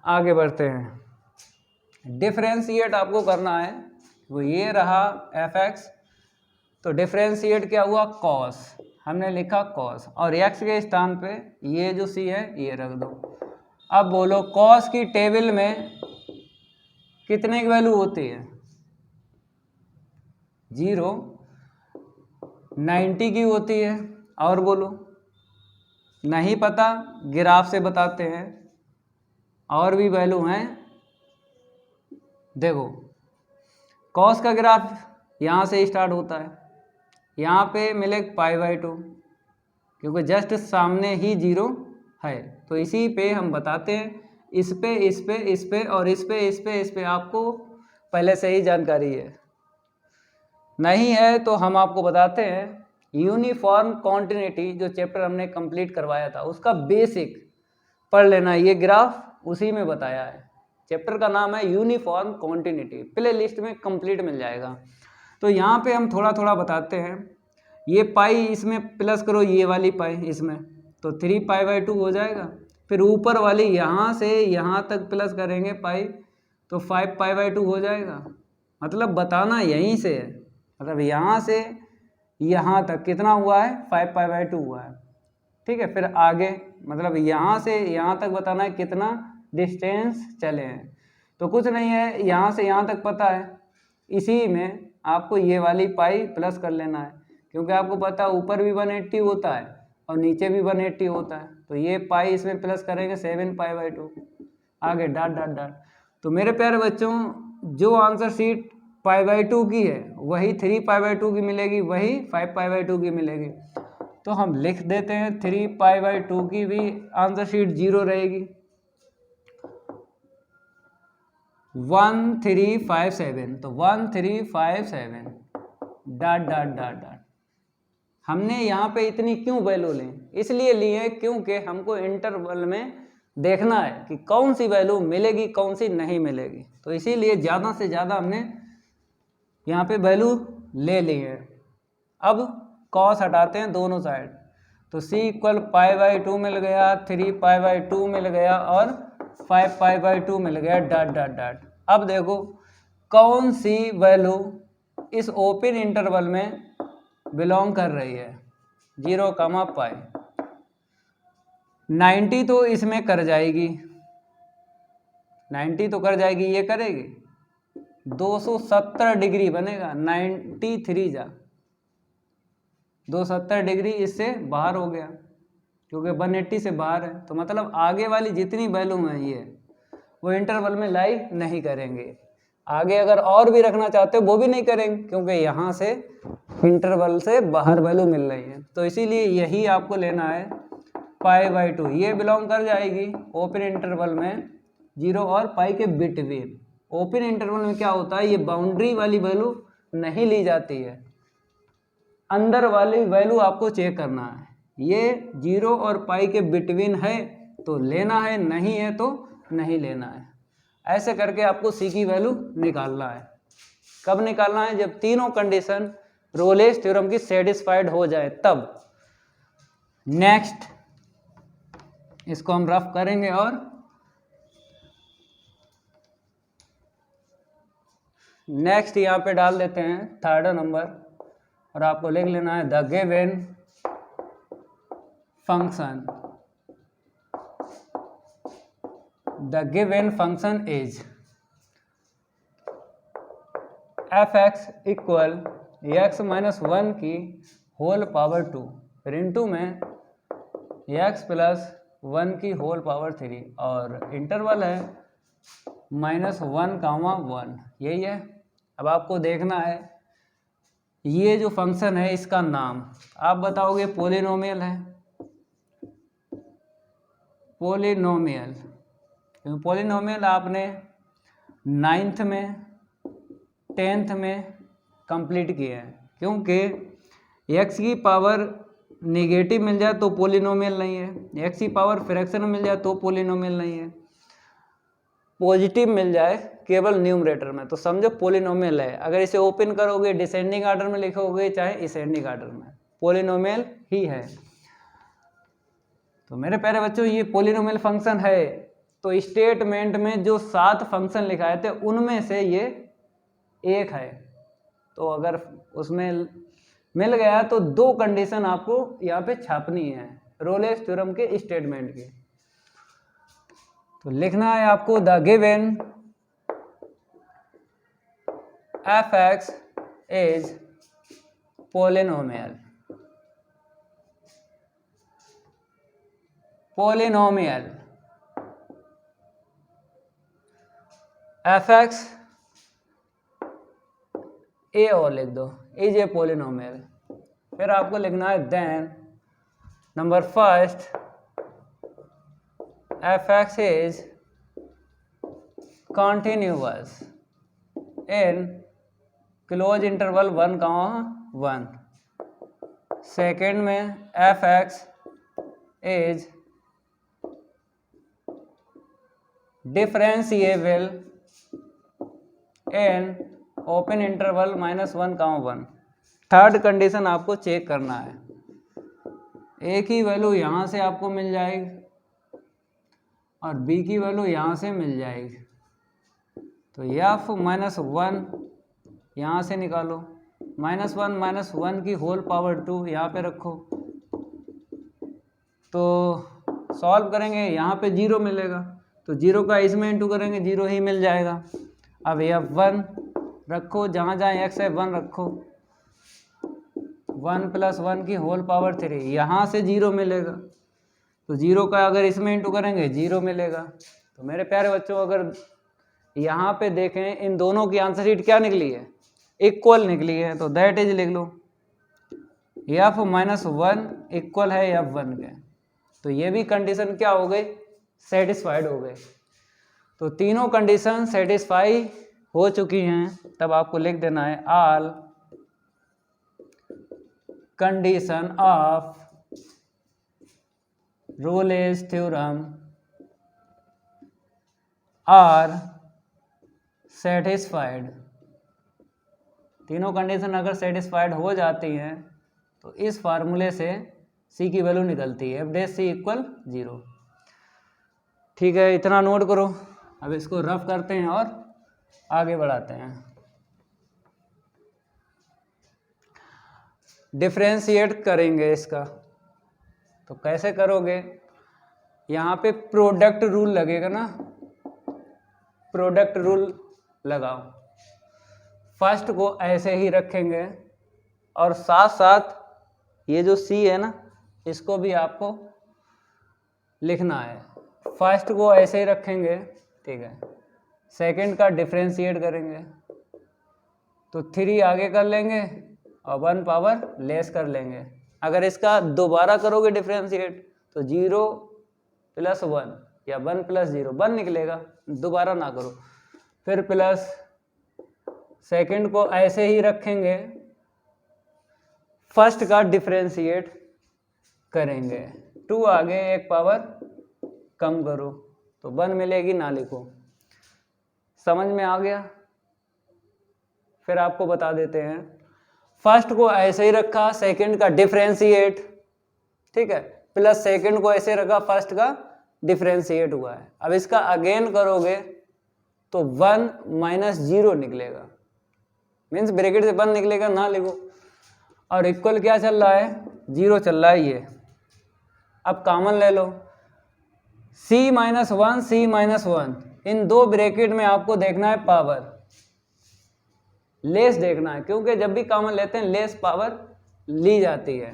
आगे बढ़ते हैं। डिफरेंशिएट आपको करना है, वो ये रहा एफ एक्स, तो डिफरेंशिएट क्या हुआ, कॉस, हमने लिखा कॉस, और एक्स के स्थान पे ये जो सी है ये रख दो। अब बोलो कॉस की टेबल में कितने की वैल्यू होती है, 0, 90 की होती है, और बोलो नहीं पता ग्राफ से बताते हैं, और भी वैल्यू हैं। देखो कॉस का ग्राफ यहाँ से स्टार्ट होता है, यहाँ पे मिले π/2, क्योंकि जस्ट सामने ही 0 है, तो इसी पे हम बताते हैं इस पे इस पे इस पे और इस पे इस पे इस पे आपको पहले से ही जानकारी है। नहीं है तो हम आपको बताते हैं, यूनिफॉर्म कॉन्टिन्यूटी जो चैप्टर हमने कंप्लीट करवाया था उसका बेसिक पढ़ लेना। ये ग्राफ उसी में बताया है। चैप्टर का नाम है यूनिफॉर्म कॉन्टिन्यूटी, प्ले लिस्ट में कंप्लीट मिल जाएगा। तो यहाँ पे हम थोड़ा थोड़ा बताते हैं। ये पाई इसमें प्लस करो, ये वाली पाई इसमें, तो 3π/2 हो जाएगा। फिर ऊपर वाली यहाँ से यहाँ तक प्लस करेंगे पाई, तो 5π/2 हो जाएगा। मतलब बताना यहीं से है, मतलब यहाँ से यहाँ तक कितना हुआ है, 5π/2 हुआ है। ठीक है, फिर आगे मतलब यहाँ से यहाँ तक बताना है कितना डिस्टेंस चले हैं। तो कुछ नहीं है, यहाँ से यहाँ तक पता है, इसी में आपको ये वाली पाई प्लस कर लेना है, क्योंकि आपको पता है ऊपर भी 180 होता है और नीचे भी 180 होता है। तो ये पाई इसमें प्लस करेंगे 7π/2, आगे डॉट डॉट डॉट। तो मेरे प्यारे बच्चों, जो आंसर शीट π/2 की है वही 3π/2 की मिलेगी, वही 5π/2 की मिलेगी। तो हम लिख देते हैं 3π/2 की भी आंसर शीट 0 रहेगी। 1357, तो 1357 डॉट डॉट डॉट डॉट। हमने यहाँ पे इतनी क्यों वैल्यू लें, इसलिए ली है क्योंकि हमको इंटरवल में देखना है कि कौन सी वैल्यू मिलेगी कौन सी नहीं मिलेगी। तो इसीलिए ज़्यादा से ज़्यादा हमने यहाँ पे वैल्यू ले ली है। अब कॉस हटाते हैं दोनों साइड, तो c = π/2 मिल गया, 3π/2 मिल गया और 5π/2 मिल गया डॉट डॉट डॉट। अब देखो कौन सी वैल्यू इस ओपन इंटरवल में बिलोंग कर रही है, 0, π। 90 तो इसमें कर जाएगी, 90 तो कर जाएगी, ये करेगी 270 डिग्री बनेगा, 93 जा 270 डिग्री इससे बाहर हो गया, क्योंकि 180 से बाहर है। तो मतलब आगे वाली जितनी वैल्यू है ये वो इंटरवल में लाई नहीं करेंगे। आगे अगर और भी रखना चाहते हो वो भी नहीं करेंगे, क्योंकि यहाँ से इंटरवल से बाहर वैल्यू मिल रही है। तो इसीलिए यही आपको लेना है π/2, ये बिलोंग कर जाएगी ओपन इंटरवल में 0 और पाई के बिटवीन। ओपन इंटरवल में क्या होता है, ये बाउंड्री वाली वैल्यू नहीं ली जाती है, अंदर वाली वैल्यू आपको चेक करना है। ये 0 और पाई के बिटवीन है तो लेना है, नहीं है तो नहीं लेना है। ऐसे करके आपको सी की वैल्यू निकालना है। कब निकालना है, जब तीनों कंडीशन रोलेस थ्योरम की सेटिस्फाइड हो जाए तब। नेक्स्ट इसको हम रफ करेंगे और नेक्स्ट यहाँ पे डाल देते हैं 3rd नंबर, और आपको लिख लेना है the given function, the given function is f(x) = x - 1 की होल पावर 2, फिर इंटू में x + 1 की होल पावर 3, और इंटरवल है -1, यही है। अब आपको देखना है ये जो फंक्शन है इसका नाम आप बताओगे पोलिनोमियल है, पोलिनोमियल। पोलिनोमियल आपने 9th में 10th में कंप्लीट किए हैं, क्योंकि x की पावर नेगेटिव मिल जाए तो पोलिनोमियल नहीं है, x की पावर फ्रैक्शन मिल जाए तो पोलिनोमियल नहीं है, पॉजिटिव मिल जाए केवल न्यूमरेटर में तो समझो पोलिनोमियल है। अगर इसे ओपन करोगे डिसेंडिंग ऑर्डर में लिखोगे चाहे असेंडिंग ऑर्डर में, पोलिनोमियल ही है। तो मेरे प्यारे बच्चों ये पोलिनोमियल फंक्शन है। तो स्टेटमेंट में जो 7 फंक्शन लिखाए थे उनमें से ये एक है, तो अगर उसमें मिल गया तो 2 कंडीशन आपको यहाँ पे छापनी है रोलेस थ्योरम के स्टेटमेंट की। तो लिखना है आपको the given f(x) is polynomial, polynomial f(x) ए और लिख दो, इज ए पोलिनोमियल। फिर आपको लिखना है then number first f(x) is continuous in closed interval 1, 1। Second में f(x) is differentiable in open interval -1, 1। Third condition आपको चेक करना है, ए की वैल्यू यहाँ से आपको मिल जाएगी और बी की वैल्यू यहाँ से मिल जाएगी, तो f-1 यहाँ से निकालो, -1 की होल पावर 2 यहाँ पे रखो, तो सॉल्व करेंगे यहाँ पे 0 मिलेगा, तो 0 का इसमें इंटू करेंगे 0 ही मिल जाएगा। अब f1 रखो, जहाँ जहाँ x है 1 रखो, 1 + 1 की होल पावर 3, यहाँ से 0 मिलेगा, तो 0 का अगर इसमें इंटू करेंगे 0 मिलेगा। तो मेरे प्यारे बच्चों, अगर यहाँ पे देखें इन दोनों की आंसर शीट क्या निकली है, इक्वल निकली है, तो दैट इज लिख लो f-1 इक्वल है f1 के, तो ये भी कंडीशन क्या हो गई, सेटिस्फाइड हो गई। तो तीनों कंडीशन सेटिस्फाई हो चुकी हैं, तब आपको लिख देना है all condition of Rolle's theorem are satisfied. तीनों कंडीशन अगर सेटिस्फाइड हो जाती हैं तो इस फार्मूले से सी की वैल्यू निकलती है f' = 0। ठीक है, इतना नोट करो। अब इसको रफ करते हैं और आगे बढ़ाते हैं। डिफरेंशिएट करेंगे इसका, तो कैसे करोगे, यहाँ पे प्रोडक्ट रूल लगेगा ना, प्रोडक्ट रूल लगाओ। फर्स्ट को ऐसे ही रखेंगे और साथ साथ ये जो सी है ना, इसको भी आपको लिखना है। फर्स्ट को ऐसे ही रखेंगे, ठीक है, सेकंड का डिफरेंशिएट करेंगे तो 3 आगे कर लेंगे और 1 पावर लेस कर लेंगे। अगर इसका दोबारा करोगे डिफरेंशिएट तो 0 + 1 या 1 + 0 1 निकलेगा, दोबारा ना करो। फिर प्लस सेकंड को ऐसे ही रखेंगे, फर्स्ट का डिफरेंशिएट करेंगे, 2 आगे 1 पावर कम करो तो 1 मिलेगी, ना लिखो। समझ में आ गया? फिर आपको बता देते हैं, फर्स्ट को ऐसे ही रखा, सेकंड का डिफरेंशिएट, ठीक है, प्लस सेकंड को ऐसे रखा, फर्स्ट का डिफरेंशिएट हुआ है। अब इसका अगेन करोगे तो 1 - 0 निकलेगा, मीन्स ब्रैकेट से 1 निकलेगा, ना लिखो। और इक्वल क्या चल रहा है, 0 चल रहा है ये। अब कॉमन ले लो, c - 1 c - 1, इन दो ब्रैकेट में आपको देखना है पावर, लेस देखना है, क्योंकि जब भी कॉमन लेते हैं लेस पावर ली जाती है।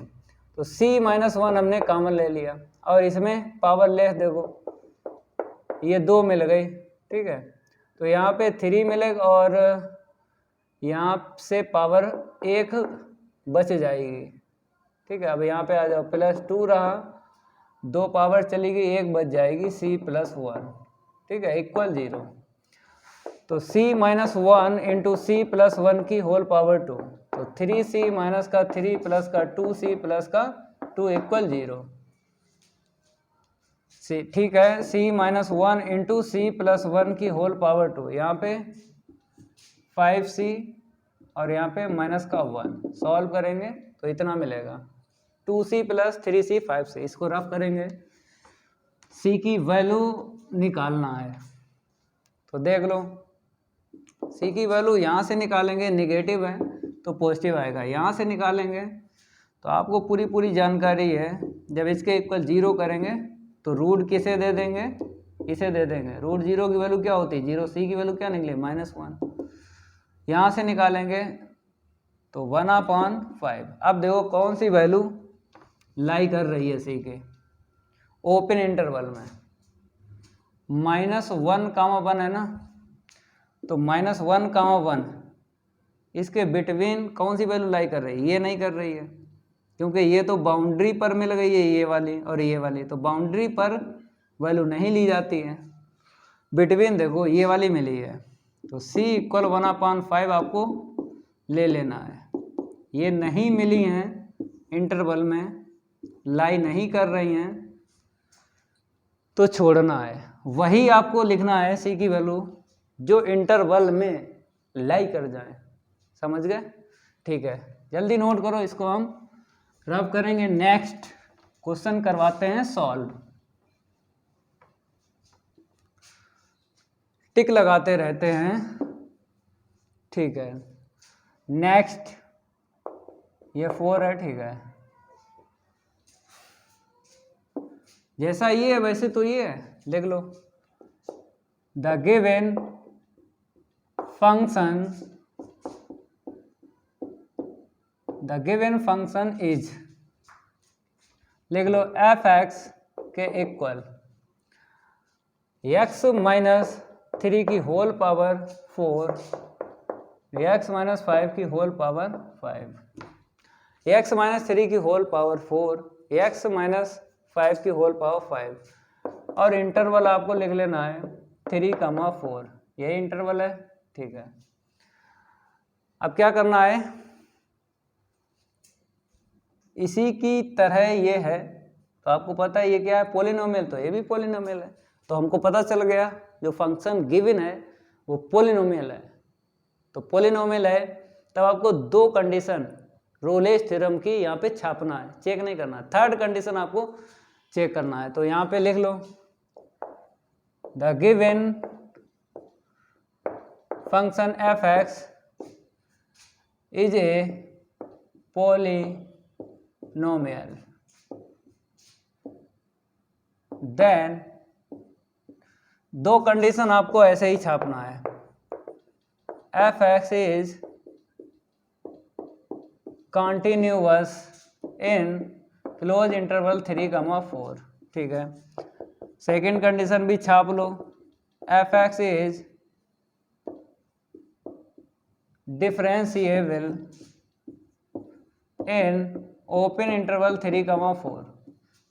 तो c - 1 हमने कॉमन ले लिया और इसमें पावर लेस देखो, ये 2 मिल गई, ठीक है, तो यहाँ पे 3 मिलेगा और यहाँ से पावर 1 बच जाएगी, ठीक है। अब यहाँ पे आ जाओ, +2 रहा, 2 पावर चली गई, 1 बच जाएगी, c + 1, ठीक है, इक्वल 0। तो c - 1 × c + 1 की होल पावर 2, तो 3c - का 3 प्लस का 2c प्लस का 2 = 0। ठीक है, c - 1 × c + 1 की होल पावर 2, यहाँ पे 5c और यहाँ पे -1, सॉल्व करेंगे तो इतना मिलेगा, 2c + 3c 5c। इसको रफ करेंगे, c की वैल्यू निकालना है, तो देख लो, c की वैल्यू यहाँ से निकालेंगे, नेगेटिव है तो पॉजिटिव आएगा, यहाँ से निकालेंगे तो आपको पूरी जानकारी है। जब इसके इक्वल 0 करेंगे तो रूट किसे दे देंगे, इसे दे देंगे। रूट 0 की वैल्यू क्या होती है, 0, c की वैल्यू क्या निकले, -1। यहाँ से निकालेंगे तो 1/5। अब देखो कौन सी वैल्यू लाई कर रही है c के ओपन इंटरवल में, -1, है ना, तो -1, इसके बिटवीन कौन सी वैल्यू लाई कर रही है, ये नहीं कर रही है, क्योंकि ये तो बाउंड्री पर मिल गई है, ये वाली और ये वाली, तो बाउंड्री पर वैल्यू नहीं ली जाती है। बिटवीन देखो ये वाली मिली है, तो c इक्वल 1/5 आपको ले लेना है। ये नहीं मिली हैं, इंटरवल में लाई नहीं कर रही हैं, तो छोड़ना है। वही आपको लिखना है c की वैल्यू जो इंटरवल में लाई कर जाए। समझ गए? ठीक है, जल्दी नोट करो, इसको हम रब करेंगे। नेक्स्ट क्वेश्चन करवाते हैं सॉल्व। टिक लगाते रहते हैं, ठीक है। नेक्स्ट ये 4 है, ठीक है। जैसा ये है वैसे तो ये है, लिख लो। द गिवन फंक्शन इज, लिख लो f(x) के इक्वल x माइनस 3 की होल पावर 4, x माइनस 5 की होल पावर 5, x माइनस 3 की होल पावर 4, x माइनस 5 की होल पावर 5, और इंटरवल आपको लिख लेना है 3,4। यही इंटरवल है, ठीक है। अब क्या करना है, इसी की तरह ये है, तो आपको पता है ये क्या है, पॉलिनोमियल, तो ये भी पॉलिनोमियल है। तो हमको पता चल गया जो फंक्शन गिवन है वो पॉलिनोमियल है। तो पॉलिनोमियल है तब आपको दो कंडीशन रोलेज थ्योरम की यहाँ पे छापना है, चेक नहीं करना। थर्ड कंडीशन आपको चेक करना है, तो यहाँ पे लिख लो the given function f(x) is a polynomial, then दो कंडीशन आपको ऐसे ही छापना है, f(x) is continuous in close interval 3,4, ठीक है। सेकेंड कंडीशन भी छाप लो, f(x) is differentiable in open interval 3,4।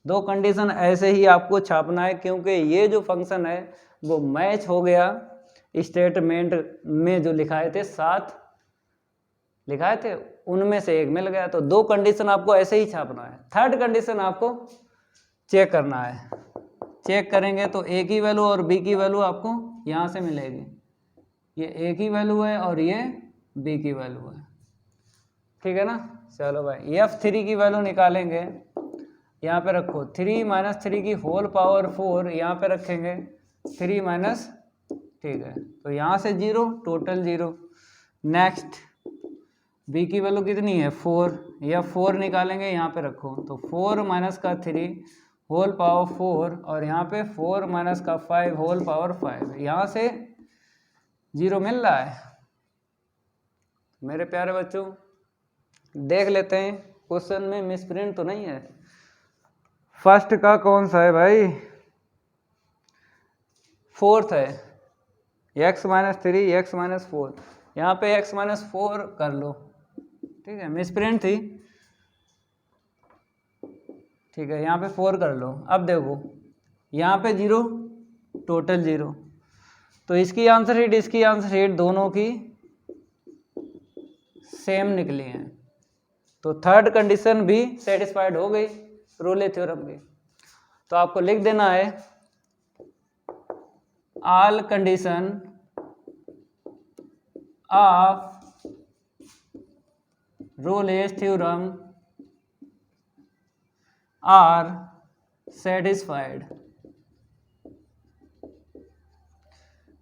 दो कंडीशन ऐसे ही आपको छापना है, क्योंकि ये जो फंक्शन है वो मैच हो गया स्टेटमेंट में जो लिखाए थे, 7 लिखाए थे, उनमें से एक मिल गया। तो दो कंडीशन आपको ऐसे ही छापना है। थर्ड कंडीशन आपको चेक करना है, चेक करेंगे तो a की वैल्यू और b की वैल्यू आपको यहाँ से मिलेगी। ये a की वैल्यू है और ये b की वैल्यू है, ठीक है ना। चलो भाई, f(3) की वैल्यू निकालेंगे, यहाँ पे रखो 3 माइनस 3 की होल पावर 4, यहाँ पे रखेंगे 3 माइनस, ठीक है। तो यहाँ से 0, टोटल 0। नेक्स्ट b की वैल्यू कितनी है 4, या 4 निकालेंगे, यहाँ पे रखो, तो 4 माइनस का 3 होल पावर 4, और यहाँ पे 4 माइनस का 5 होल पावर 5, यहाँ से 0 मिल रहा है। मेरे प्यारे बच्चों देख लेते हैं क्वेश्चन में मिसप्रिंट तो नहीं है। फर्स्ट का कौन सा है भाई, फोर्थ है, x माइनस 3 x माइनस 4, यहाँ पे x माइनस 4 कर लो, ठीक है, मिसप्रिंट थी, ठीक है, यहाँ पे 4 कर लो। अब देखो यहाँ पे 0, टोटल 0, तो इसकी आंसर शीट इसकी आंसर शीट दोनों की सेम निकली हैं, तो थर्ड कंडीशन भी सेटिस्फाइड हो गई रोले थ्योरम की। तो आपको लिख देना है all condition of Rolle's theorem are satisfied.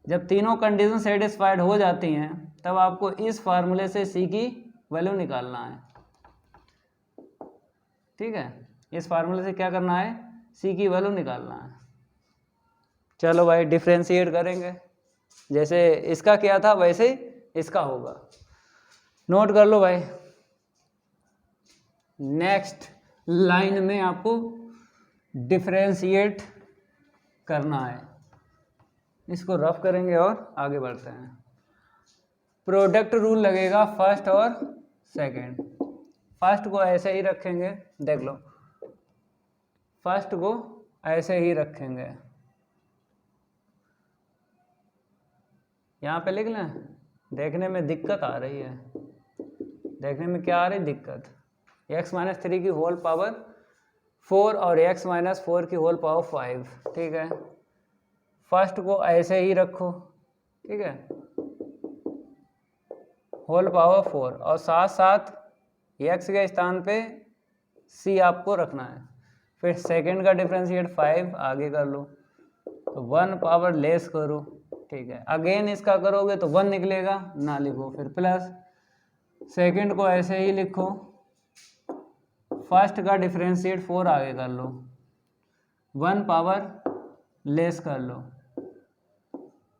जब तीनों कंडीशन सेटिस्फाइड हो जाती हैं तब आपको इस फार्मूले से सी की वैल्यू निकालना है, ठीक है। इस फार्मूले से क्या करना है, सी की वैल्यू निकालना है। चलो भाई डिफ्रेंशिएट करेंगे, जैसे इसका क्या था वैसे ही इसका होगा, नोट कर लो भाई। नेक्स्ट लाइन में आपको डिफ्रेंशिएट करना है, इसको रफ करेंगे और आगे बढ़ते हैं। प्रोडक्ट रूल लगेगा फर्स्ट और सेकंड। फर्स्ट को ऐसे ही रखेंगे, देख लो, फर्स्ट को ऐसे ही रखेंगे, यहाँ पे लिख लें, देखने में दिक्कत आ रही है, देखने में क्या आ रही दिक्कत, x माइनस 3 की होल पावर 4 और x माइनस 4 की होल पावर 5, ठीक है। फर्स्ट को ऐसे ही रखो, ठीक है, होल पावर 4, और साथ साथ x के स्थान पे c आपको रखना है। फिर सेकंड का डिफरेंशिएट 5 आगे कर लो, तो 1 पावर लेस करो, ठीक है। अगेन इसका करोगे तो 1 निकलेगा, ना लिखो, फिर प्लस सेकंड को ऐसे ही लिखो, फर्स्ट का डिफरेंशिएट 4 आगे कर लो, 1 पावर लेस कर लो,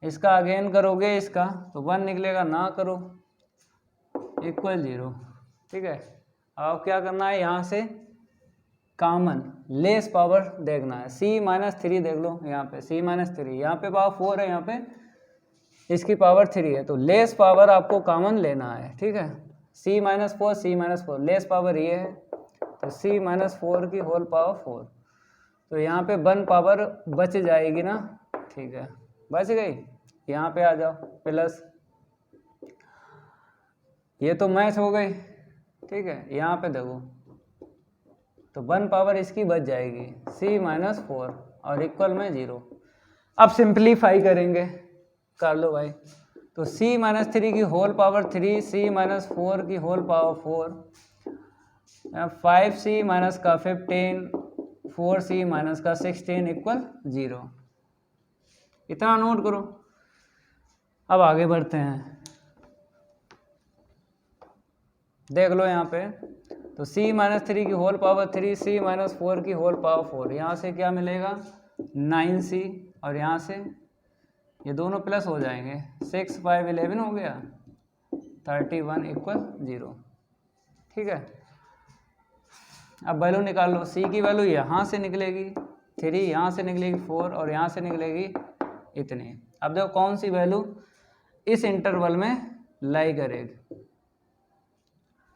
इसका अगेन करोगे इसका तो 1 निकलेगा, ना करो, इक्वल 0, ठीक है। अब क्या करना है, यहाँ से कॉमन लेस पावर देखना है, c माइनस 3 देख लो, यहाँ पे c माइनस 3, यहाँ पे पावर 4 है, यहाँ पे इसकी पावर 3 है, तो लेस पावर आपको कॉमन लेना है, ठीक है। c minus 4, c minus 4, less power ये है, तो c माइनस 4 की होल पावर 4, तो यहाँ पे 1 पावर बच जाएगी ना, ठीक है, बच गई। यहाँ पे आ जाओ, प्लस ये तो मैच हो गई, ठीक है। यहाँ पे देखो तो 1 पावर इसकी बच जाएगी, c माइनस 4 और इक्वल में 0। अब सिंप्लीफाई करेंगे, कर लो भाई, तो c माइनस 3 की होल पावर 3, c माइनस 4 की होल पावर 4, 5c माइनस का 15, 4c माइनस का 16 इक्वल 0। इतना नोट करो। अब आगे बढ़ते हैं, देख लो यहाँ पे, तो c माइनस 3 की होल पावर 3, c माइनस 4 की होल पावर 4, यहाँ से क्या मिलेगा 9c, और यहाँ से ये दोनों प्लस हो जाएंगे, 6 5 11 हो गया, 31 इक्वल 0, ठीक है। अब वैल्यू निकाल लो, c की वैल्यू यहाँ से निकलेगी 3, यहाँ से निकलेगी 4 और यहाँ से निकलेगी इतनी। अब देखो कौन सी वैल्यू इस इंटरवल में लाई करेगी,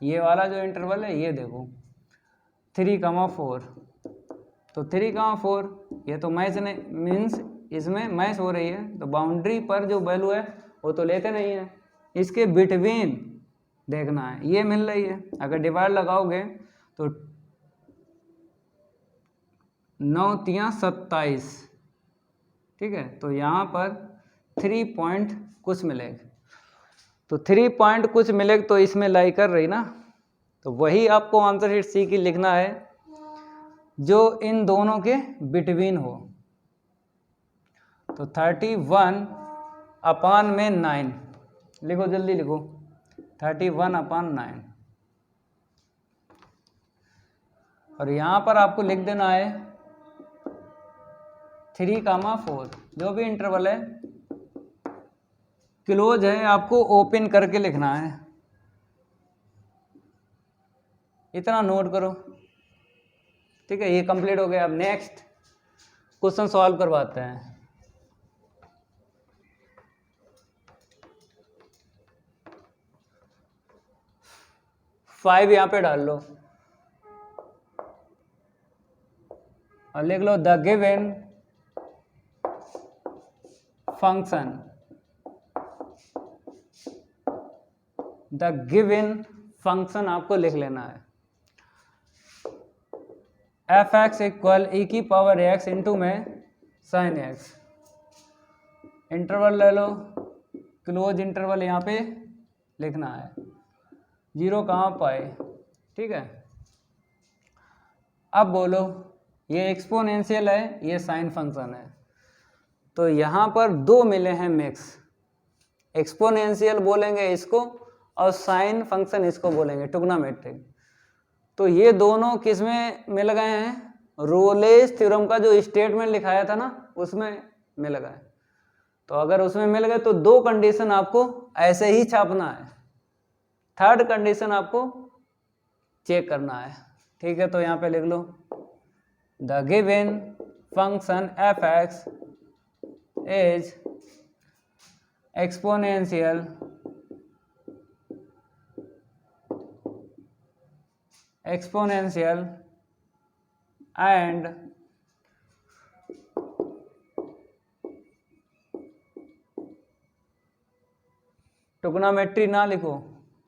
ये वाला जो इंटरवल है ये देखो 3,4, तो 3,4 ये तो मैच नहीं, मीन्स इसमें मैच हो रही है, तो बाउंड्री पर जो वैल्यू है वो तो लेते नहीं है, इसके बिटवीन देखना है, ये मिल रही है। अगर डिवाइड लगाओगे तो 9 तियां 27, ठीक है, तो यहाँ पर 3 पॉइंट कुछ मिलेगा, तो 3 पॉइंट कुछ मिलेगा, तो इसमें लाई कर रही ना, तो वही आपको आंसर शीट सी की लिखना है जो इन दोनों के बिटवीन हो। तो 31 अपान में 9 लिखो, जल्दी लिखो, 31 अपान 9, और यहाँ पर आपको लिख देना है 3,4, जो भी इंटरवल है क्लोज है, आपको ओपन करके लिखना है, इतना नोट करो, ठीक है। ये कंप्लीट हो गया। अब नेक्स्ट क्वेश्चन सॉल्व करवाते हैं। फाइव यहाँ पे डाल लो और लिख लो the given function, the given function आपको लिख लेना है एफ एक्स इक्वल ई की पावर एक्स इंटू में साइन एक्स। इंटरवल ले लो, क्लोज इंटरवल यहाँ पे लिखना है, 0 कहाँ पाए, ठीक है। अब बोलो, ये एक्सपोनेंशियल है, ये साइन फंक्शन है, तो यहाँ पर दो मिले हैं मिक्स, एक्सपोनेंशियल बोलेंगे इसको और साइन फंक्शन इसको बोलेंगे ट्रिग्नोमेट्रिक। तो ये दोनों किस में मिल गए हैं, रोलेस थ्योरम का जो स्टेटमेंट लिखाया था ना उसमें मिल गए। तो अगर उसमें मिल गए तो दो कंडीशन आपको ऐसे ही छापना है, थर्ड कंडीशन आपको चेक करना है, ठीक है। तो यहाँ पे लिख लो the given function F X is exponential and trigonometry ना लिखो,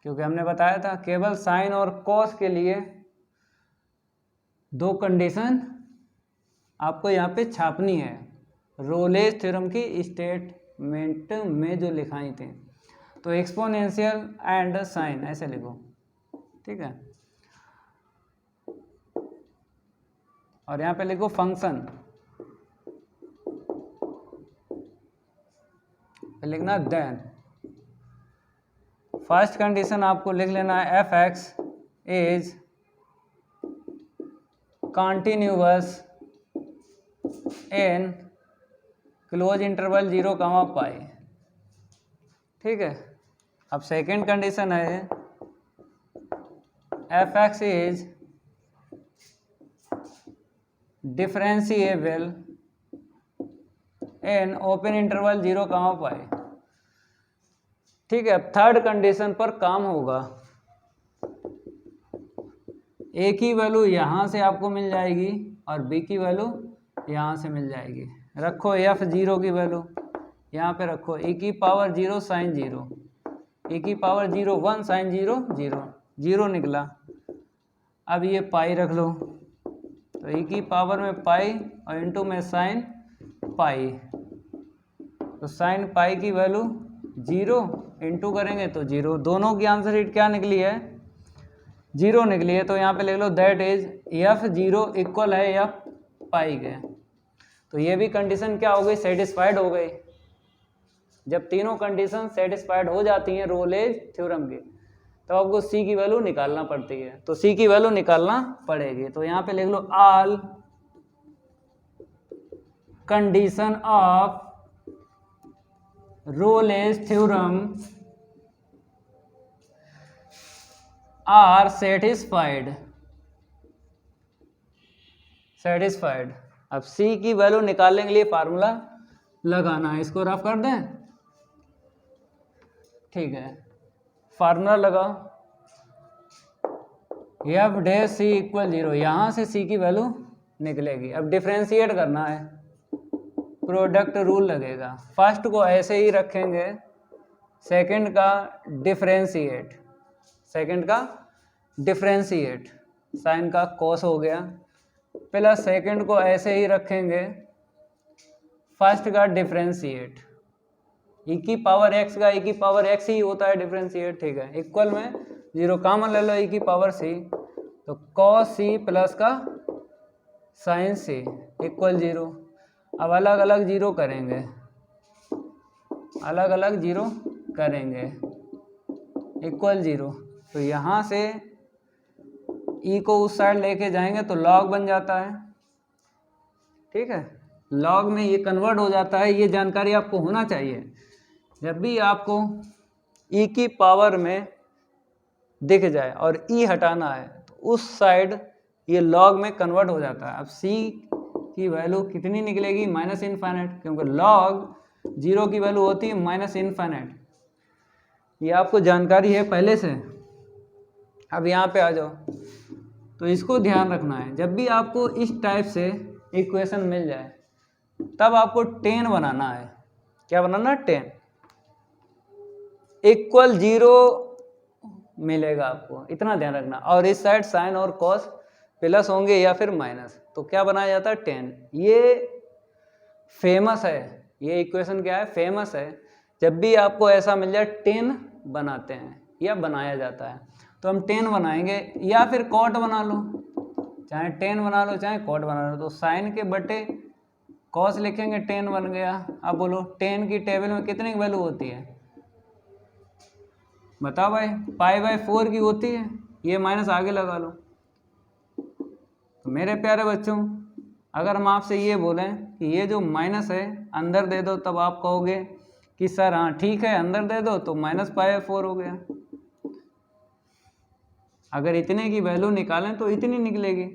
क्योंकि हमने बताया था केवल साइन और कॉस के लिए दो कंडीशन आपको यहाँ पे छापनी है, रोलेज थ्योरम की स्टेटमेंट में जो लिखाई थी। तो एक्सपोनेंशियल एंड साइन ऐसे लिखो, ठीक है। और यहाँ पे लिखो फंक्शन, लिखना देन फर्स्ट कंडीशन आपको लिख लेना है F X is continuous in close interval 0, पाई, ठीक है। अब सेकेंड कंडीशन है F X is differentiable in open interval 0, पाई, ठीक है। अब थर्ड कंडीशन पर काम होगा, ए की वैल्यू यहाँ से आपको मिल जाएगी और बी की वैल्यू यहाँ से मिल जाएगी। रखो एफ 0 की वैल्यू यहाँ पे रखो, e की पावर 0 साइन 0, e की पावर 0 1 साइन 0 0, 0 निकला। अब ये पाई रख लो, तो e की पावर में पाई और इंटू में साइन पाई, तो साइन पाई की वैल्यू 0 इंटू करेंगे तो 0, दोनों की आंसर शीट क्या निकली है 0 निकली है। तो यहाँ पे लिख लो दैट इज एफ 0 इक्वल है एफ पाई के। तो ये भी कंडीशन क्या हो गई, सेटिस्फाइड हो गई। जब तीनों कंडीशन सेटिस्फाइड हो जाती हैं रोलेज थ्योरम की, तो आपको सी की वैल्यू निकालना पड़ती है। तो सी की वैल्यू निकालना पड़ेगी, तो यहाँ पे लिख लो all condition of Rolle's theorem are satisfied. अब सी की वैल्यू निकालने के लिए फार्मूला लगाना है, इसको रफ कर दें, ठीक है। फार्मूला लगाओ, एफ डैश सी इक्वल 0, यहाँ से सी की वैल्यू निकलेगी। अब डिफ्रेंशिएट करना है, प्रोडक्ट रूल लगेगा। फर्स्ट को ऐसे ही रखेंगे, सेकंड का डिफ्रेंशिएट, साइन का कॉस हो गया, प्लस सेकंड को ऐसे ही रखेंगे, फर्स्ट का डिफ्रेंशिएट, ई की पावर एक्स का ई की पावर एक्स ही होता है डिफ्रेंशिएट, ठीक है। इक्वल में 0 कॉमन ले लो, ई की पावर सी, तो कॉस सी प्लस का साइन सी इक्वल 0। अब अलग अलग 0 करेंगे, इक्वल 0। तो यहाँ से ई को उस साइड लेके जाएंगे तो लॉग बन जाता है, ठीक है। लॉग में ये कन्वर्ट हो जाता है, ये जानकारी आपको होना चाहिए। जब भी आपको ई की पावर में दिख जाए और ई हटाना है तो उस साइड ये लॉग में कन्वर्ट हो जाता है। अब सी की वैल्यू कितनी निकलेगी, माइनस इनफाइनाइट, क्योंकि लॉग 0 की वैल्यू होती है माइनस इनफाइनाइट। ये आपको जानकारी है पहले से। अब यहाँ पे आ जाओ, तो इसको ध्यान रखना है, जब भी आपको इस टाइप से इक्वेशन मिल जाए तब आपको 10 बनाना है। क्या बनाना है, 10 इक्वल 0 मिलेगा आपको, इतना ध्यान रखना। और इस साइड साइन और कॉस प्लस होंगे या फिर माइनस, तो क्या बनाया जाता है 10। ये फेमस है, ये इक्वेशन क्या है, फेमस है। जब भी आपको ऐसा मिल जाए 10 बनाते हैं या बनाया जाता है, तो हम 10 बनाएंगे या फिर कॉट बना लो, चाहे 10 बना लो चाहे कॉट बना लो। तो साइन के बटे कॉस लिखेंगे, 10 बन गया। अब बोलो 10 की टेबल में कितने की वैल्यू होती है, बताओ भाई, पाई/4 की होती है। ये माइनस आगे लगा लो। तो मेरे प्यारे बच्चों, अगर हम आपसे ये बोलें कि ये जो माइनस है अंदर दे दो, तब आप कहोगे कि सर हाँ ठीक है अंदर दे दो, तो माइनस पाई/4 हो गया। अगर इतने की वैल्यू निकालें तो इतनी निकलेगी।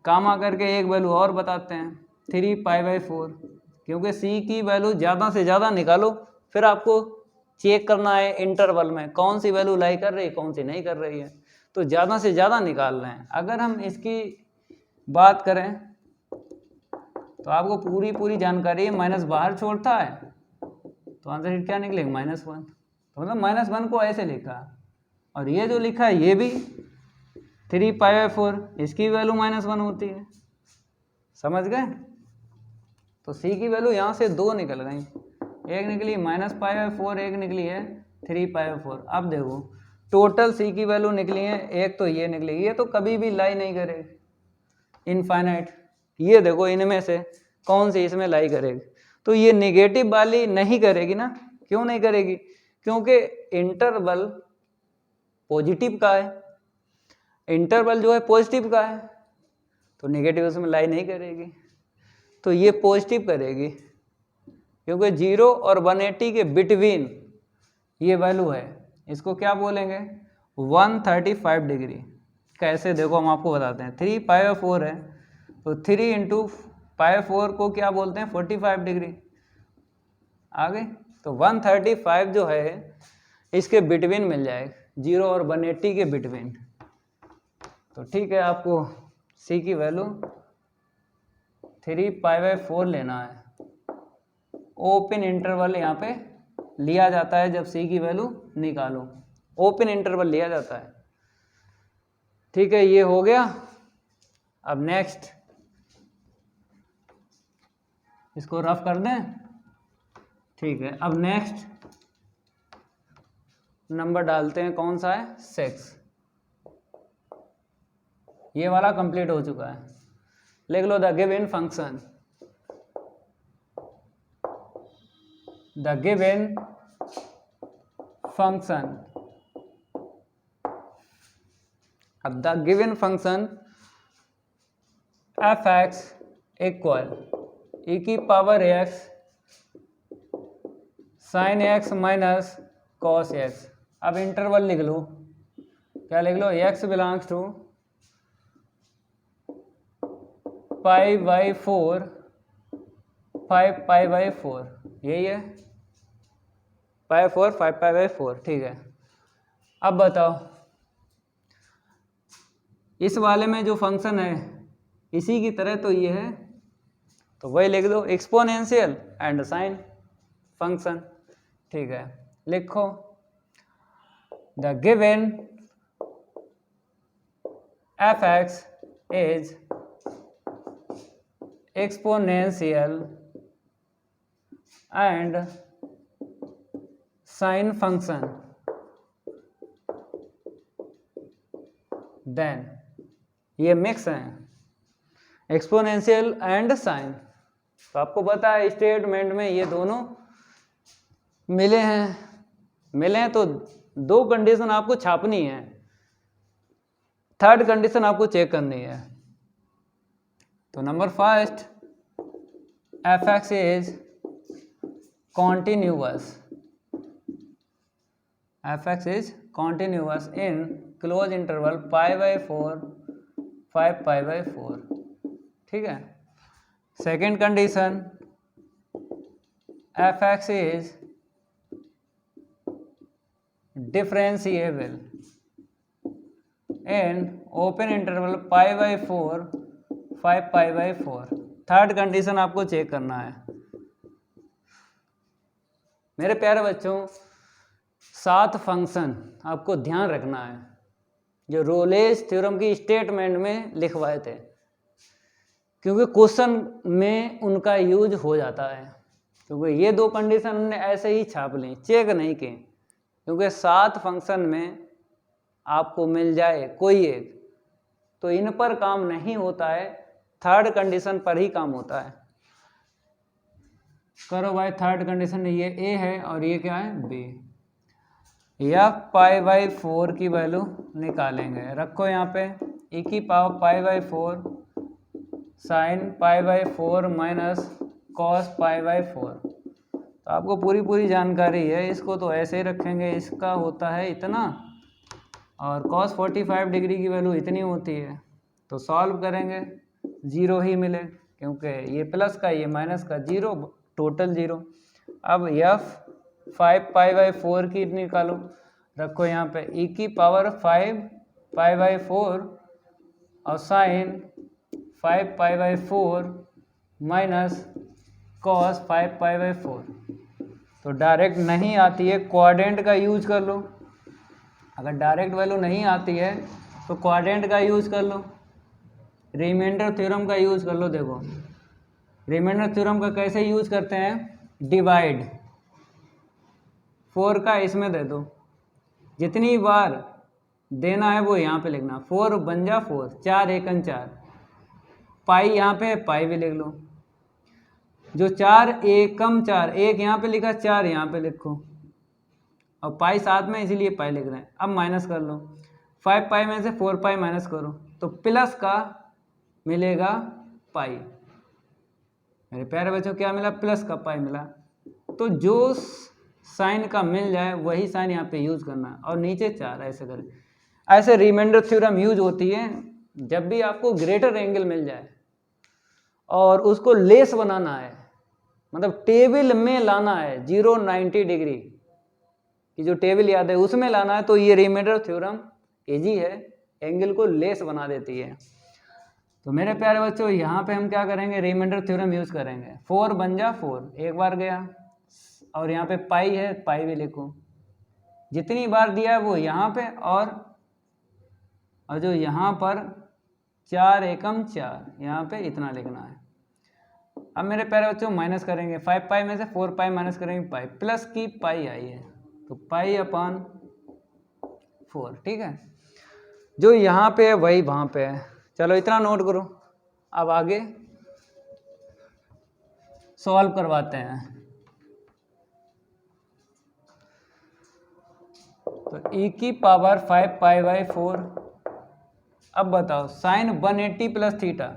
कामा करके एक वैल्यू और बताते हैं, 3 पाई/4, क्योंकि सी की वैल्यू ज़्यादा से ज़्यादा निकालो, फिर आपको चेक करना है इंटरवल में कौन सी वैल्यू लाई कर रही है कौन सी नहीं कर रही है, तो ज़्यादा से ज़्यादा निकाल रहे हैं। अगर हम इसकी बात करें तो आपको पूरी जानकारी माइनस बाहर छोड़ता है, तो आंसर क्या निकलेगा, -1। तो मतलब -1 को ऐसे लिखा, और ये जो लिखा है ये भी 3π/4, इसकी वैल्यू -1 होती है। समझ गए? तो c की वैल्यू यहाँ से 2 निकल गई, एक निकली -π/4, एक निकली है 3π/4। अब देखो टोटल c की वैल्यू निकली है, एक तो ये निकली, ये तो कभी भी लाई नहीं करेगी इनफाइनाइट। ये देखो इनमें से कौन सी इसमें लाई करेगी, तो ये नेगेटिव वाली नहीं करेगी ना। क्यों नहीं करेगी? क्योंकि इंटरवल पॉजिटिव का है, इंटरवल जो है पॉजिटिव का है, तो नेगेटिव उसमें लाई नहीं करेगी। तो ये पॉजिटिव करेगी, क्योंकि 0 और 180 के बिटवीन ये वैल्यू है। इसको क्या बोलेंगे? 135 डिग्री। कैसे? देखो हम आपको बताते हैं। 3π/4 है, तो 3 × π/4 को क्या बोलते हैं? 45 डिग्री। आगे तो 135 जो है इसके बिटवीन मिल जाएगा, 0 और 180 के बिटवीन। तो ठीक है, आपको c की वैल्यू 3π/4 लेना है। ओपन इंटरवल यहाँ पे लिया जाता है जब c की वैल्यू निकालो, ओपन इंटरवल लिया जाता है। ठीक है, ये हो गया। अब नेक्स्ट इसको रफ कर दें। ठीक है, अब नेक्स्ट नंबर डालते हैं, कौन सा है? 6। ये वाला कंप्लीट हो चुका है। लिख लो the given function, the given function. अब the given function f(x) equal e⁻x sin x minus cos x। अब इंटरवल लिख लो, क्या लिख लो? x बिलोंग्स टू π/4, 5π/4, यही है π/4, 5π/4। ठीक है, अब बताओ इस वाले में जो फंक्शन है इसी की तरह तो ये है, तो वही लिख दो, एक्सपोनेंशियल एंड साइन फंक्शन। ठीक है, लिखो the given f(x) is exponential and sine function, then ये मिक्स हैं, एक्सपोनेंशियल एंड साइन। तो आपको पता है स्टेटमेंट में ये दोनों मिले हैं, तो 2 कंडीशन आपको छापनी है, 3rd कंडीशन आपको चेक करनी है। तो number first, f(x) is continuous, f(x) is continuous in close interval π/4, 5π/4। ठीक है, second condition, f(x) is differentiable in open interval π/4, 5π/4। 3rd condition आपको चेक करना है। मेरे प्यारे बच्चों, 7 फंक्शन आपको ध्यान रखना है जो रोलेज थ्योरम की स्टेटमेंट में लिखवाए थे, क्योंकि क्वेश्चन में उनका यूज हो जाता है। क्योंकि ये 2 कंडीशन हमने ऐसे ही छाप ली, चेक नहीं की, क्योंकि 7 फंक्शन में आपको मिल जाए कोई एक, तो इन पर काम नहीं होता है, 3rd कंडीशन पर ही काम होता है। करो भाई, 3rd कंडीशन, ये A है और ये क्या है? B। या π/4 की वैल्यू निकालेंगे, रखो यहाँ पे e⁻π/4 sin π/4 माइनस cos π/4। तो आपको पूरी जानकारी है, इसको तो ऐसे ही रखेंगे, इसका होता है इतना और cos 45 डिग्री की वैल्यू इतनी होती है। तो सॉल्व करेंगे 0 ही मिले, क्योंकि ये प्लस का ये माइनस का, 0 टोटल 0। अब f 5π/4 की निकालो, रखो यहाँ पे e⁻5 π/4 और साइन 5π/4 माइनस cos 5π/4। तो तो डायरेक्ट नहीं आती है, क्वाड्रेंट का यूज कर लो। अगर डायरेक्ट वैल्यू नहीं आती है तो क्वाड्रेंट का यूज कर लो, रिमाइंडर थ्योरम का यूज कर लो। देखो रिमाइंडर थ्योरम का कैसे यूज करते हैं, डिवाइड 4 का इसमें दे दो, जितनी बार देना है वो यहाँ पे लिखना, 4 बन जा 4, 4 एकन 4, पाई यहाँ पे पाई भी लिख लो, जो 4 एकम 4, एक यहाँ पे लिखा 4 यहाँ पे लिखो, और पाई साथ में इसीलिए पाई लिख रहे हैं। अब माइनस कर लो, 5 पाई में से 4 पाई माइनस करो तो प्लस का मिलेगा पाई। मेरे प्यारे बच्चों क्या मिला, प्लस का पाई मिला। तो जो साइन का मिल जाए वही साइन यहाँ पे यूज करना है, और नीचे 4 ऐसे करें। ऐसे रिमाइंडर थ्योरम यूज होती है जब भी आपको ग्रेटर एंगल मिल जाए और उसको लेस बनाना है, मतलब टेबल में लाना है 0-90 डिग्री की जो टेबल याद है उसमें लाना है, तो ये रिमाइंडर थ्योरम इजी है, एंगल को लेस बना देती है। तो मेरे प्यारे बच्चों यहाँ पे हम क्या करेंगे, रिमाइंडर थ्योरम यूज करेंगे। 4 बन जा 4, एक बार गया, और यहाँ पे पाई है पाई भी लिखो, जितनी बार दिया है वो यहाँ पे, और जो यहाँ पर 4 एकम 4 यहाँ पे इतना लिखना है। अब मेरे प्यारे बच्चों माइनस करेंगे, 5 पाई में से 4 पाई माइनस करेंगे पाई, प्लस की पाई आई है तो पाई अपॉन 4, ठीक है। जो यहाँ पे है वही वहाँ पे है, चलो इतना नोट करो। अब आगे सॉल्व करवाते हैं। तो e की पावर 5 पाई बाई 4। अब बताओ sine 180 plus theta,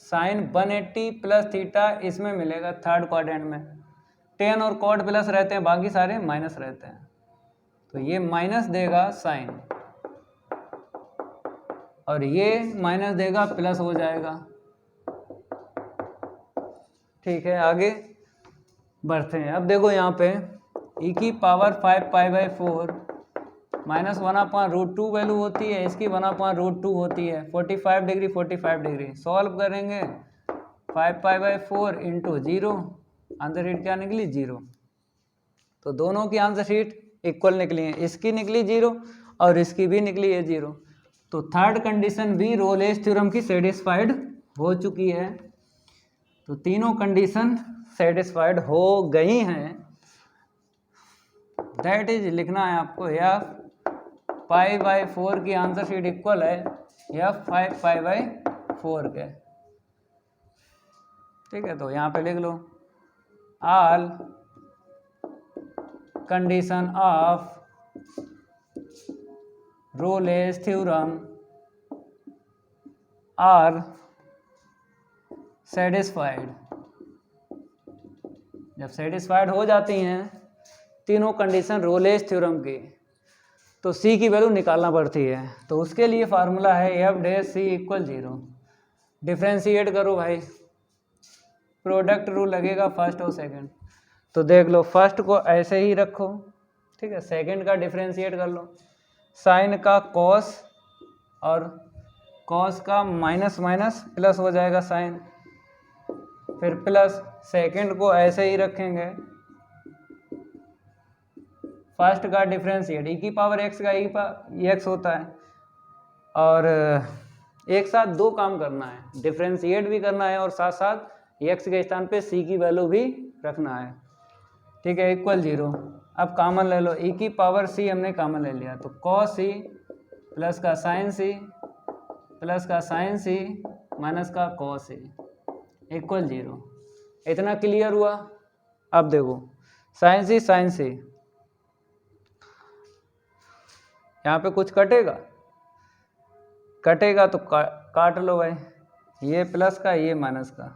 sine 180 plus theta इसमें मिलेगा थर्ड क्वाड्रेंट में, टेन और कॉट प्लस रहते हैं, बाकी सारे माइनस रहते हैं, तो ये माइनस देगा साइन, और ये माइनस देगा प्लस हो जाएगा। ठीक है आगे बढ़ते हैं। अब देखो यहाँ पे e की power 5 pi by 4 minus 1/√2 value होती है, इसकी 1/√2 होती है, 45 डिग्री 45 डिग्री। सॉल्व करेंगे 5 pi by 4 into 0, answer sheet क्या निकली 0। तो दोनों की आंसर शीट इक्वल निकली है, इसकी निकली 0 और इसकी भी निकली है 0। तो थर्ड कंडीशन भी रोलेस थ्योरम की सेटिस्फाइड हो चुकी है। तो तीनों कंडीशन सेटिस्फाइड हो गई हैं। दैट इज लिखना है आपको, या पाई बाई 4 की आंसर शीट इक्वल है या 5 पाई बाई 4 के, ठीक है। तो यहाँ पे लिख लो all condition of Rolle's theorem are satisfied. जब सेटिस्फाइड हो जाती हैं तीनों कंडीशन रोलेस थ्योरम की, तो C की वैल्यू निकालना पड़ती है। तो उसके लिए फार्मूला है एफ डैश सी इक्वल 0। डिफ्रेंशिएट करो भाई, प्रोडक्ट रूल लगेगा फर्स्ट और सेकंड। तो देख लो फर्स्ट को ऐसे ही रखो, ठीक है, सेकंड का डिफ्रेंशिएट कर लो, साइन का कॉस और कॉस का माइनस माइनस प्लस हो जाएगा साइन, फिर प्लस सेकंड को ऐसे ही रखेंगे, फर्स्ट का डिफरेंशिएट e की पावर x का x होता है, और एक साथ दो काम करना है, डिफरेंशिएट भी करना है और साथ साथ x के स्थान पे c की वैल्यू भी रखना है, ठीक है, इक्वल 0। अब कॉमन ले लो, e की पावर c हमने कॉमन ले लिया, तो cos c प्लस का साइन c प्लस का साइन c माइनस का cos c इक्वल 0। इतना क्लियर हुआ। अब देखो साइन c यहाँ पे कुछ कटेगा तो काट लो भाई, ये प्लस का ये माइनस का,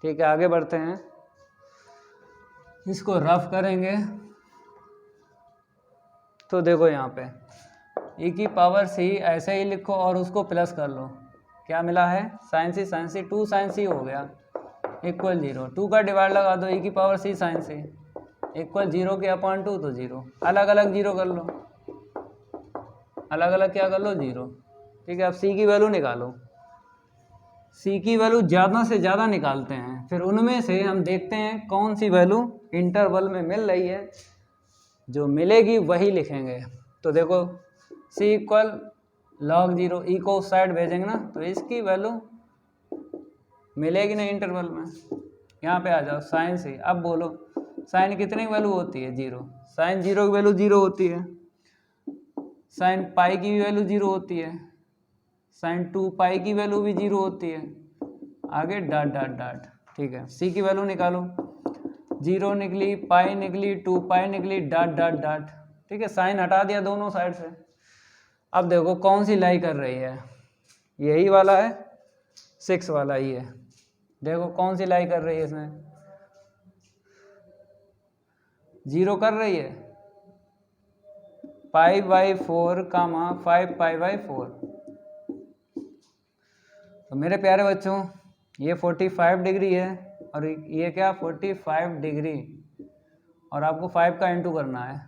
ठीक है। आगे बढ़ते हैं, इसको रफ करेंगे। तो देखो यहाँ पे e की पावर c ऐसे ही लिखो और उसको प्लस कर लो, क्या मिला है साइन सी 2 साइन सी हो गया इक्वल 0। 2 का डिवाइड लगा दो, e की पावर c साइन सी इक्वल 0 के अपॉन 2 तो 0, अलग अलग 0 कर लो, अलग अलग क्या कर लो 0, ठीक है। अब c की वैल्यू निकालो, c की वैल्यू ज़्यादा से ज़्यादा निकालते हैं, फिर उनमें से हम देखते हैं कौन सी वैल्यू इंटरवल में मिल रही है, जो मिलेगी वही लिखेंगे। तो देखो c इक्वल log 0, ई को उस साइड भेजेंगे ना तो इसकी वैल्यू मिलेगी ना इंटरवल में। यहाँ पे आ जाओ साइन से। अब बोलो साइन कितनी वैल्यू होती है? 0। साइन 0 की वैल्यू 0 होती है। साइन पाई की वैल्यू 0 होती है। साइन 2 पाई की वैल्यू भी 0 होती है। आगे डॉट डॉट डॉट। ठीक है, सी की वैल्यू निकालो। 0 निकली, पाई निकली, 2 पाई निकली, डॉट डॉट डॉट। ठीक है, साइन हटा दिया दोनों साइड से। अब देखो कौन सी लाई कर रही है? यही वाला है, 6 वाला ही है। देखो कौन सी लाई कर रही है इसमें? 0 कर रही है। Pi by 4 comma 5 pi by 4। तो मेरे प्यारे बच्चों ये 45 डिग्री है और ये क्या 45 डिग्री, और आपको 5 का इंटू करना है,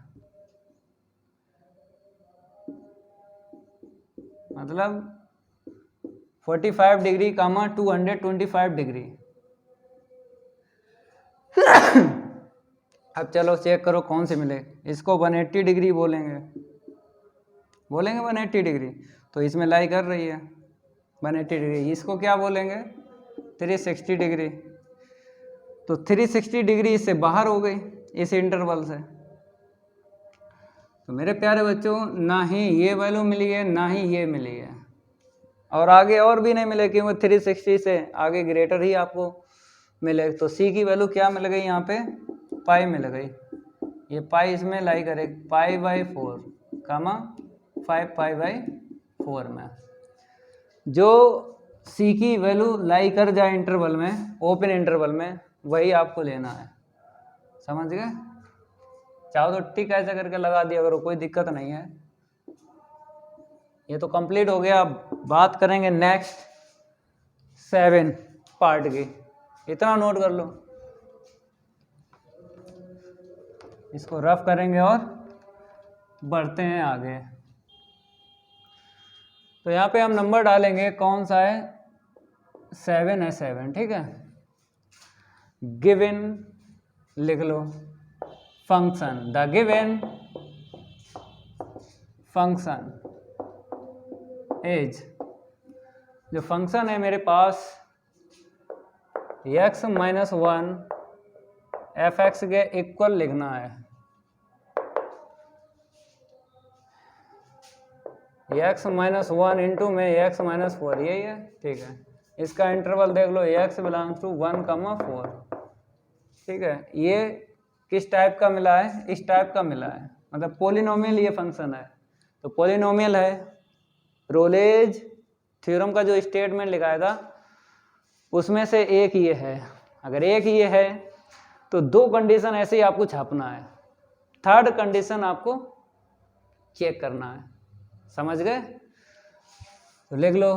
मतलब 45 डिग्री कामा 225 डिग्री। अब चलो चेक करो कौन से मिले। इसको 180 डिग्री बोलेंगे 180 डिग्री, तो इसमें लाई कर रही है 180 डिग्री। इसको क्या बोलेंगे? 360 डिग्री। तो 360 डिग्री इससे बाहर हो गई इस इंटरवल से। तो मेरे प्यारे बच्चों ना ही ये वैल्यू मिली है ना ही ये मिली है, और आगे और भी नहीं मिले क्योंकि 360 से आगे ग्रेटर ही आपको मिले। तो सी की वैल्यू क्या मिल गई? यहाँ पे पाई मिल गई। ये पाई इसमें लाई करे पाई बाई 4 कामा 5 पाई बाई 4 में। जो सी की वैल्यू लाई कर जाए इंटरवल में, ओपन इंटरवल में, वही आपको लेना है। समझ गए? चाहो तो टिक ऐसा करके लगा दिया करो, कोई दिक्कत नहीं है। ये तो कंप्लीट हो गया। अब बात करेंगे नेक्स्ट 7 पार्ट की। इतना नोट कर लो, इसको रफ करेंगे और बढ़ते हैं आगे। तो यहाँ पे हम नंबर डालेंगे, कौन सा है? 7 है, 7। ठीक है, गिवन लिख लो function, the given function is, जो फंक्शन है मेरे पास x माइनस 1 fx के इक्वल लिखना है। x माइनस 1 इंटू में x माइनस 4, यही है। ठीक है, इसका इंटरवल देख लो, x बिलोंग्स टू 1,4। ठीक है, ये किस टाइप का मिला है? इस टाइप का मिला है, मतलब पोलिनोमियल ये फंक्शन है। तो पोलिनोमियल है, रोलेज थ्योरम का जो स्टेटमेंट लिखाया था उसमें से एक ये है। अगर एक ये है तो 2 कंडीशन ऐसे ही आपको छापना है, 3rd कंडीशन आपको चेक करना है। समझ गए? तो लिख लो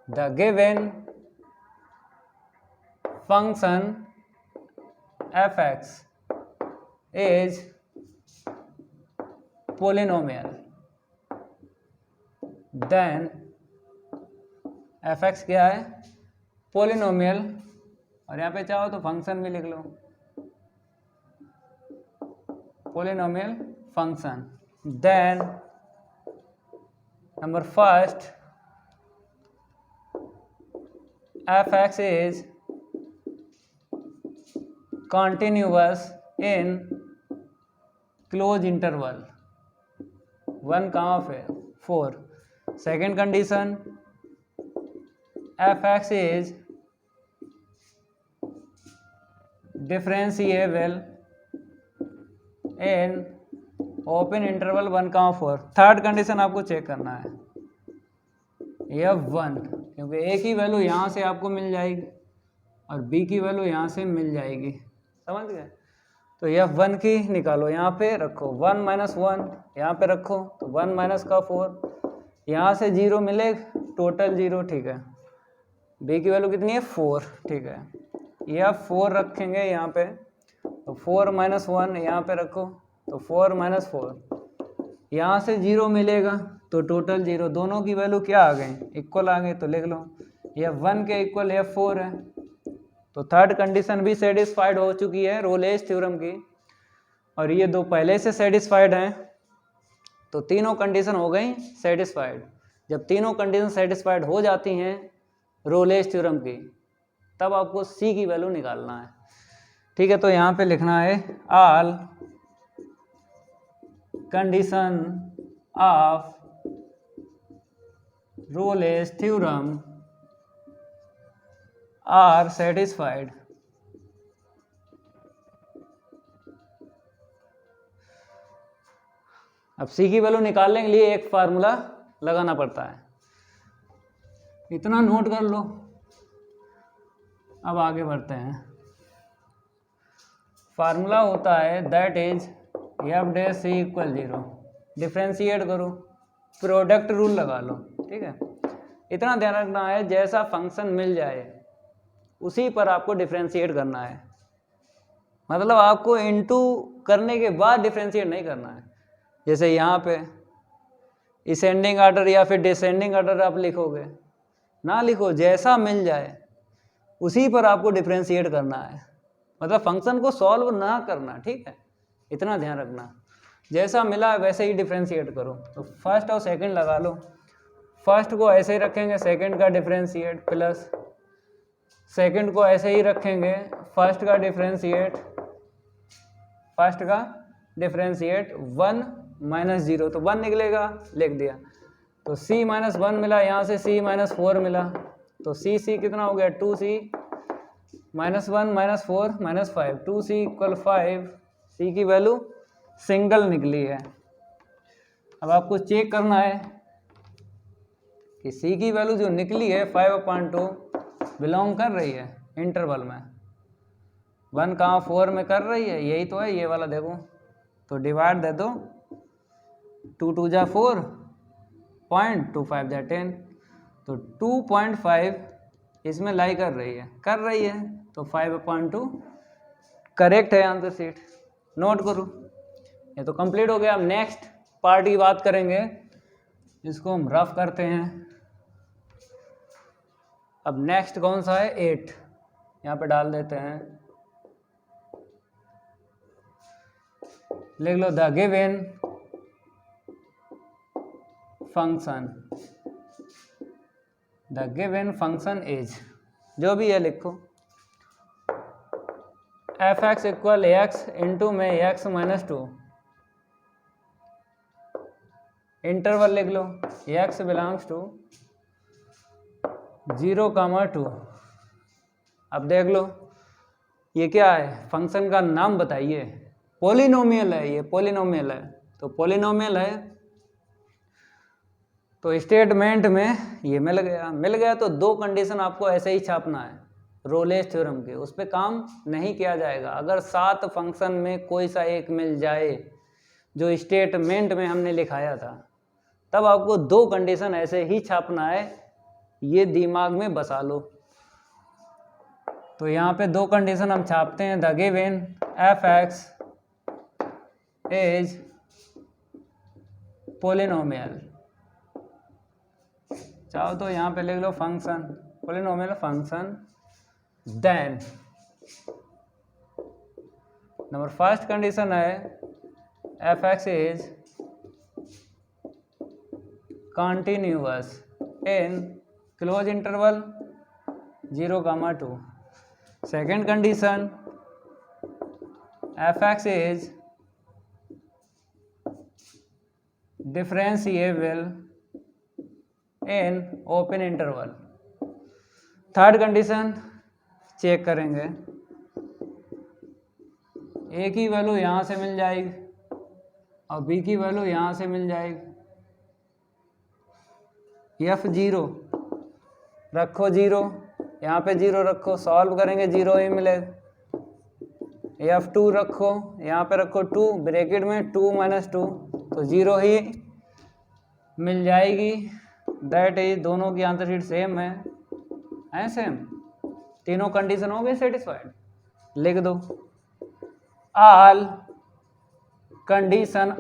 the given function fx is polynomial, then fx क्या है? पोलिनोमियल। और यहाँ पे चाहो तो फंक्शन भी लिख लो, polynomial function. Then number first fx is continuous in closed interval 1,4. Second condition, fx is differentiable in open interval 1,4. Third condition आपको चेक करना है f1, क्योंकि a की वैल्यू यहाँ से आपको मिल जाएगी और b की वैल्यू यहाँ से मिल जाएगी। समझ गए? तो f1 की निकालो, यहाँ पे रखो 1 माइनस 1, यहाँ पे रखो तो 1 माइनस का 4, यहाँ से 0 मिले, टोटल 0। ठीक है, b की वैल्यू कितनी है? 4। ठीक है, यह 4 रखेंगे यहाँ पे, तो 4 माइनस 1 यहाँ पे रखो तो 4 माइनस 4, यहाँ से 0 मिलेगा तो टोटल 0। दोनों की वैल्यू क्या आ गई? इक्वल आ गई। तो लिख लो यह 1 के इक्वल यह 4 है। तो थर्ड कंडीशन भी सेटिस्फाइड हो चुकी है रोलेज थ्योरम की, और ये दो पहले से सेटिस्फाइड हैं, तो तीनों कंडीशन हो गई सेटिस्फाइड। जब तीनों कंडीशन सेटिस्फाइड हो जाती हैं रोलेज थ्योरम की, तब आपको सी की वैल्यू निकालना है। ठीक है, तो यहाँ पे लिखना है all condition of Rolle's theorem are satisfied. अब सी की वैल्यू निकालने के लिए एक फार्मूला लगाना पड़ता है, इतना नोट कर लो। अब आगे बढ़ते हैं। फार्मूला होता है that is F dash C equal 0। Differentiate करो, प्रोडक्ट रूल लगा लो। ठीक है, इतना ध्यान रखना है जैसा फंक्शन मिल जाए उसी पर आपको डिफ्रेंशिएट करना है, मतलब आपको इनटू करने के बाद डिफ्रेंशिएट नहीं करना है। जैसे यहाँ पे असेंडिंग ऑर्डर या फिर डिसेंडिंग ऑर्डर आप लिखोगे, ना लिखो, जैसा मिल जाए उसी पर आपको डिफ्रेंशिएट करना है, मतलब फंक्शन को सॉल्व ना करना। ठीक है, इतना ध्यान रखना, जैसा मिला वैसे ही डिफ्रेंशिएट करो। तो फर्स्ट और सेकंड लगा लो, फर्स्ट को ऐसे ही रखेंगे, सेकंड का डिफ्रेंशिएट, प्लस सेकंड को ऐसे ही रखेंगे, फर्स्ट का डिफ्रेंशिएट, फर्स्ट का डिफ्रेंशिएट 1 - 0, तो 1 निकलेगा, लिख दिया। तो c - 1 मिला, यहाँ से c - 4 मिला, तो c कितना हो गया 2c -1 - 4 - 5, 2c = 5। c की वैल्यू सिंगल निकली है। अब आपको चेक करना है कि c की वैल्यू जो निकली है 5/2 बिलोंग कर रही है इंटरवल में, 1 कहाँ 4 में कर रही है, यही तो है ये वाला। देखो तो डिवाइड दे दो, 2 2 जा 4, 0.25 जा 10, तो 2.5 इसमें लाई कर रही है, तो 5/2 करेक्ट है आंसर सीट। नोट करो, ये तो कंप्लीट हो गया। अब नेक्स्ट पार्ट की बात करेंगे, इसको हम रफ करते हैं। अब नेक्स्ट कौन सा है 8, यहाँ पे डाल देते हैं, लिख लो द गिवन फंक्शन इज, जो भी है लिखो, f(x) = x इंटू में x - 2, इंटरवल लिख लो x बिलोंग्स टू 0, 2। अब देख लो ये क्या है, फंक्शन का नाम बताइए। पॉलिनोमियल है, ये पॉलिनोमियल है, तो पॉलिनोमियल है तो स्टेटमेंट में ये मिल गया तो दो कंडीशन आपको ऐसे ही छापना है रोलेज थ्योरम के, उस पर काम नहीं किया जाएगा। अगर 7 फंक्शन में कोई सा एक मिल जाए जो स्टेटमेंट में हमने लिखाया था, तब आपको 2 कंडीशन ऐसे ही छापना है, ये दिमाग में बसा लो। तो यहाँ पे 2 कंडीशन हम छापते हैं, the given f(x) is polynomial. चाहो तो यहाँ पे लिख लो function, polynomial function, then number first condition है f(x) is continuous in close interval 0, 2। Second condition f(x) is differentiable in open interval. Third condition check करेंगे, a की वैल्यू यहाँ से मिल जाएगी और b की वैल्यू यहाँ से मिल जाएगी। f(0) रखो 0, यहाँ पे 0 रखो, सॉल्व करेंगे 0 ही मिलेगा। f(2) रखो, यहाँ पे रखो 2, ब्रैकेट में 2 - 2, तो 0 ही मिल जाएगी। दैट इज, दोनों की आंसर शीट सेम है सेम, तीनों कंडीशन हो गए सेटिस्फाइड। लिख दो all condition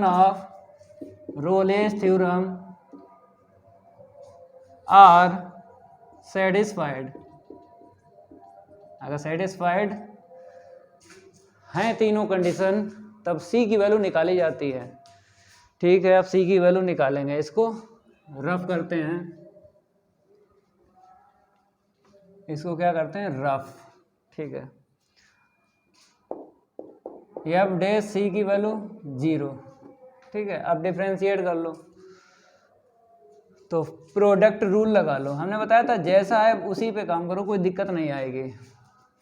of Rolle's theorem are satisfied. अगर सेटिस्फाइड हैं तीनों कंडीशन तब सी की वैल्यू निकाली जाती है। ठीक है, अब सी की वैल्यू निकालेंगे, इसको रफ करते हैं, इसको क्या करते हैं रफ। ठीक है, एफ डैश सी की वैल्यू 0। ठीक है, अब डिफ्रेंशिएट कर लो तो प्रोडक्ट रूल लगा लो। हमने बताया था जैसा है उसी पे काम करो, कोई दिक्कत नहीं आएगी।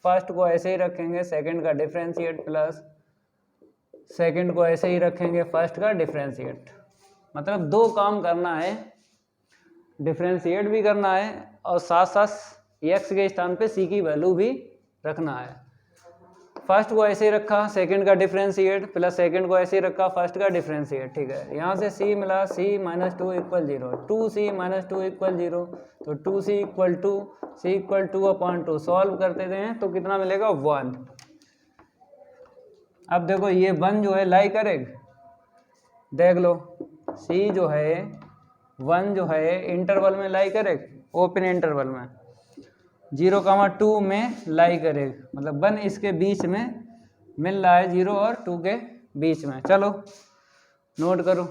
फर्स्ट को ऐसे ही रखेंगे, सेकंड का डिफ्रेंशिएट प्लस सेकंड को ऐसे ही रखेंगे, फर्स्ट का डिफ्रेंशिएट। मतलब दो काम करना है, डिफ्रेंशिएट भी करना है और साथ साथ एक्स के स्थान पे सी की वैल्यू भी रखना है। फर्स्ट को ऐसे ही रखा, सेकंड का डिफ्रेंशिएट प्लस सेकंड को ऐसे ही रखा, फर्स्ट का डिफ्रेंशिएट। ठीक है, यहाँ से सी मिला, C minus 2 equal 0, 2c minus 2 equal 0, तो 2c इक्वल 2, सी इक्वल 2/2। सॉल्व करते हैं तो कितना मिलेगा 1। अब देखो ये 1 जो है लाई करेगा, देख लो सी जो है 1 जो है इंटरवल में लाई करेगा, ओपन इंटरवल में 0,2 में लाई करेगा, मतलब 1 इसके बीच में मिल रहा है, 0 और 2 के बीच में। चलो नोट करो,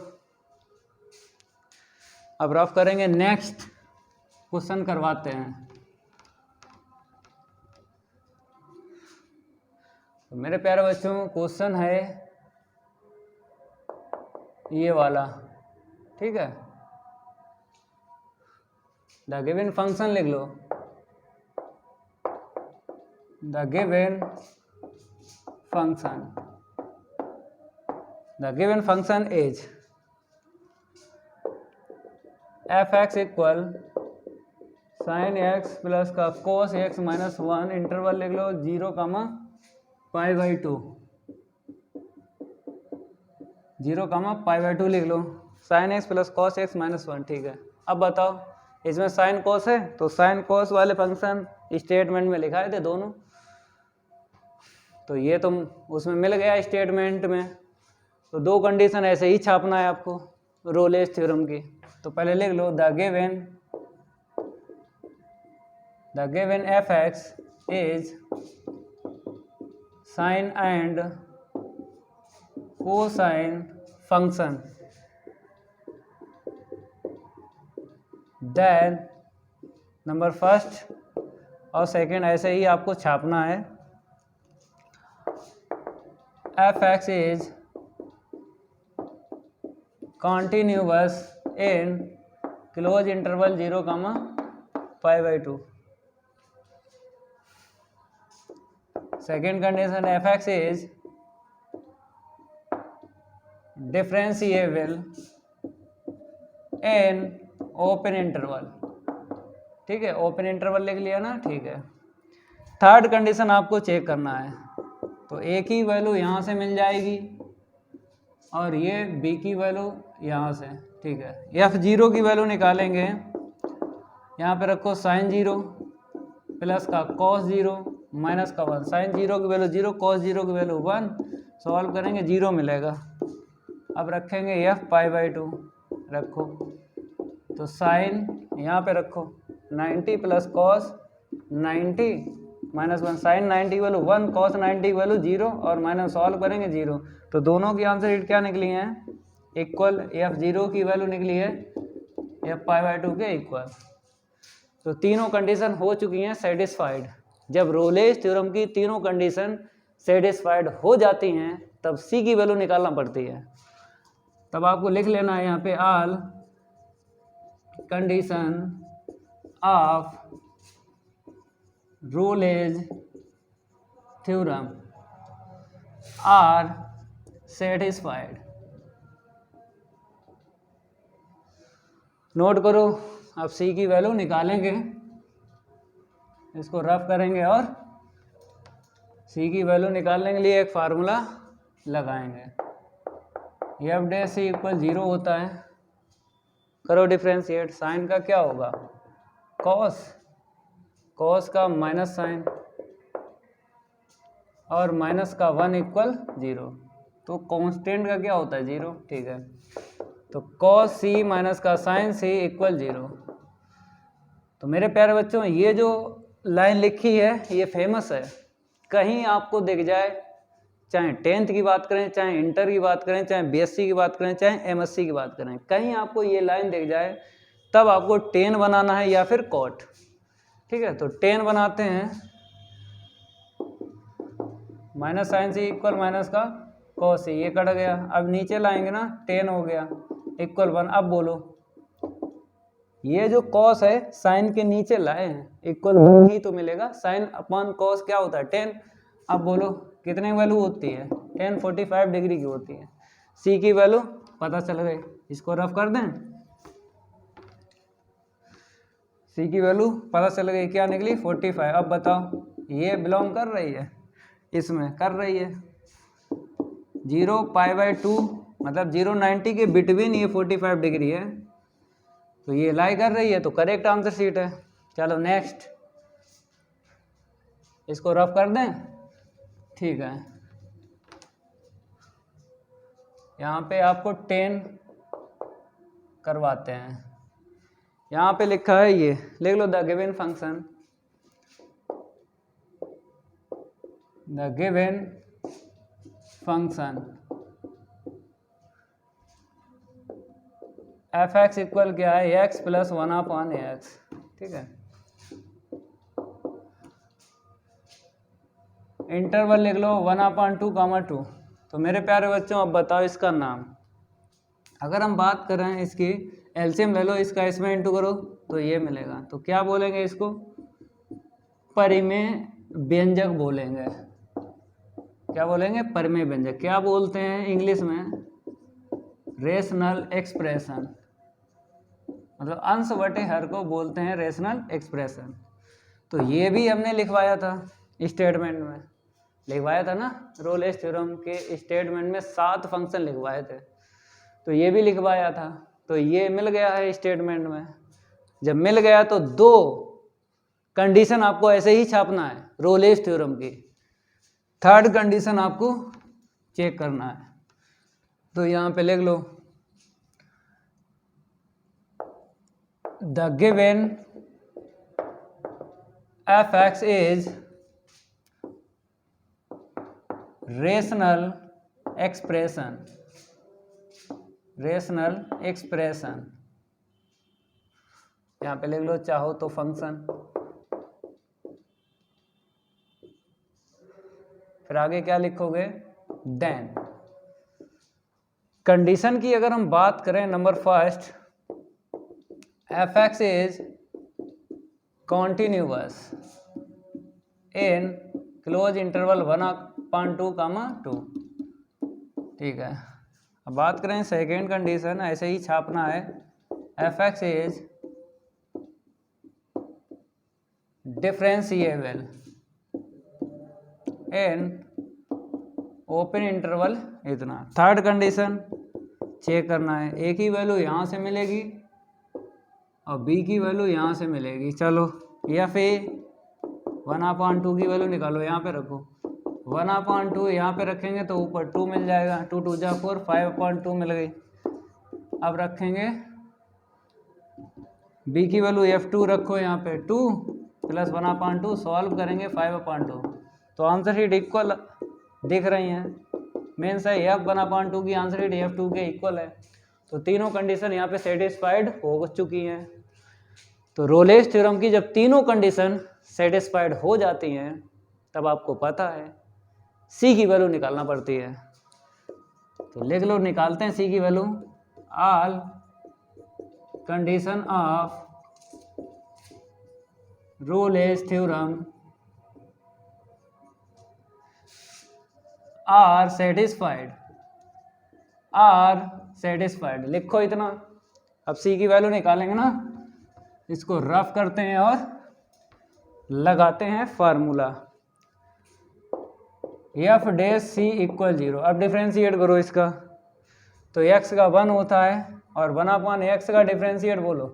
अब रफ करेंगे, नेक्स्ट क्वेश्चन करवाते हैं। तो मेरे प्यारे बच्चों क्वेश्चन है ये वाला। ठीक है, द गिवन फंक्शन लिख लो, the given function is fx equal sin x plus का cos x माइनस 1, इंटरवल लिख लो 0,π/2, 0,π/2 लिख लो, sin x plus cos x minus 1। ठीक है, अब बताओ इसमें साइन कॉस है तो साइन कॉस वाले फंक्शन स्टेटमेंट में लिखाए थे दोनों, तो ये तुम उसमें मिल गया स्टेटमेंट में। तो दो कंडीशन ऐसे ही छापना है आपको रोलेज थ्योरम की। तो पहले लिख लो द गिवन fx is sine and cosine function, then number first और सेकंड ऐसे ही आपको छापना है, fx is continuous in close interval 0,π/2। second condition fx is differentiable in open interval। ठीक है, ओपन इंटरवल लिख लिया ना। ठीक है, थर्ड कंडीशन आपको चेक करना है, तो ए की वैल्यू यहाँ से मिल जाएगी और ये बी की वैल्यू यहाँ से। ठीक है, f0 की वैल्यू निकालेंगे, यहाँ पे रखो साइन 0 प्लस का कॉस 0 माइनस का 1, साइन 0 की वैल्यू 0, कॉस 0 की वैल्यू 1, सॉल्व करेंगे 0 मिलेगा। अब रखेंगे f π/2 रखो, तो साइन यहाँ पे रखो 90 प्लस कॉस 90 माइनस 1, साइन 90 की वैल्यू 1, कॉस 90 की वैल्यू 0 और माइनस सॉल्व करेंगे 0। तो दोनों की आंसर शीट क्या निकली है, इक्वल। f0 की वैल्यू निकली है f π/2 के इक्वल। तो तीनों कंडीशन हो चुकी हैं सेटिस्फाइड। जब रोलेज थ्योरम की तीनों कंडीशन सेटिस्फाइड हो जाती हैं तब सी की वैल्यू निकालना पड़ती है। तब आपको लिख लेना है यहाँ पे all condition of Rolle's theorem are satisfied. Note करो, अब सी की वैल्यू निकालेंगे, इसको रफ करेंगे और सी की वैल्यू निकालने के लिए एक फार्मूला लगाएंगे। एफ डैश सी इक्वल 0 होता है, करो डिफ्रेंशिएट, साइन का क्या होगा कॉस, कॉस का माइनस साइन और माइनस का 1 इक्वल 0, तो कांस्टेंट का क्या होता है 0। ठीक है, तो कॉस सी माइनस का साइन सी इक्वल 0। तो मेरे प्यारे बच्चों, ये जो लाइन लिखी है ये फेमस है, कहीं आपको दिख जाए, चाहे 10th की बात करें, चाहे इंटर की बात करें, चाहे बीएससी की बात करें, चाहे एमएससी की बात करें, कहीं आपको ये लाइन दिख जाए तब आपको टेन बनाना है या फिर कॉट। ठीक है, तो टेन बनाते हैं, माइनस साइन सी इक्वल माइनस का कॉस सी, ये कट गया। अब नीचे लाएंगे ना, टेन हो गया इक्वल 1। अब बोलो, ये जो कॉस है साइन के नीचे लाए हैं, इक्वल 1 ही तो मिलेगा। साइन अपॉन कॉस क्या होता है? 10। अब बोलो कितने की वैल्यू होती है? 10 45 डिग्री की होती है। सी की वैल्यू पता चल गई, इसको रफ कर दें। सी की वैल्यू पता चल गई, क्या निकली? 45। अब बताओ ये बिलोंग कर रही है इसमें? कर रही है। 0π/2 मतलब 0-90 के बिटवीन ये 45 डिग्री है, तो ये लाई कर रही है, तो करेक्ट आंसर शीट है। चलो नेक्स्ट, इसको रफ कर दें। ठीक है, यहाँ पे आपको 10 करवाते हैं। यहाँ पे लिखा है, ये लिख लो, the given function, the given function f(x) equal क्या है? x + 1/x। ठीक है, इंटरवल लिख लो 1/2, 2। तो मेरे प्यारे बच्चों, अब बताओ इसका नाम। अगर हम बात करें इसकी एलसीएम ले लो, इसका इसमें इंटू करो तो ये मिलेगा। तो क्या बोलेंगे इसको? परिमेय व्यंजक बोलेंगे। क्या बोलेंगे? परिमेय व्यंजक। क्या बोलते हैं इंग्लिश में? रेशनल एक्सप्रेशन, मतलब अंश बटे हर को बोलते हैं रेशनल एक्सप्रेशन। तो ये भी हमने लिखवाया था स्टेटमेंट में, लिखवाया था ना, रोलेस थ्योरम के स्टेटमेंट में 7 फंक्शन लिखवाए थे, तो ये भी लिखवाया था। तो ये मिल गया है स्टेटमेंट में। जब मिल गया तो 2 कंडीशन आपको ऐसे ही छापना है रोलेस थ्योरम की। 3rd कंडीशन आपको चेक करना है, तो यहाँ पे लिख लो, the given f(x) is rational expression, rational expression. यहाँ पे लिख लो चाहो तो फंक्शन। फिर आगे क्या लिखोगे? देन कंडीशन की अगर हम बात करें, number first, f(x) is continuous in close interval 1/2, 2। ठीक है, अब बात करें सेकेंड कंडीशन, ऐसे ही छापना है, f(x) is differentiable in open interval इतना। 3rd कंडीशन चेक करना है, a की वैल्यू यहाँ से मिलेगी और b की वैल्यू यहाँ से मिलेगी। चलो, या फिर 1/2 की वैल्यू निकालो, यहाँ पे रखो। 1/2 यहाँ पे रखेंगे तो ऊपर 2 मिल जाएगा, 2 2 जा 4, 5/2 मिल गई। अब रखेंगे b की वैल्यू f2 रखो, यहाँ पे 2 + 1/2, सॉल्व करेंगे 5/2, तो आंसर शीट इक्वल दिख रही हैं। मेन से f1/2 की आंसर शीट f2 के इक्वल है, तो तीनों कंडीशन यहाँ पे सेटिस्फाइड हो चुकी हैं। तो रोलेस थ्योरम की जब तीनों कंडीशन सेटिस्फाइड हो जाती हैं, तब आपको पता है सी की वैल्यू निकालना पड़ती है। तो लिख लो, निकालते हैं सी की value. All condition of Rolle's theorem are satisfied, are satisfied, लिखो इतना। अब सी की वैल्यू निकालेंगे ना, इसको रफ करते हैं और लगाते हैं फार्मूला, f(c) = 0। अब डिफ्रेंशिएट करो इसका, तो x का 1 होता है और 1/x का डिफ्रेंशिएट बोलो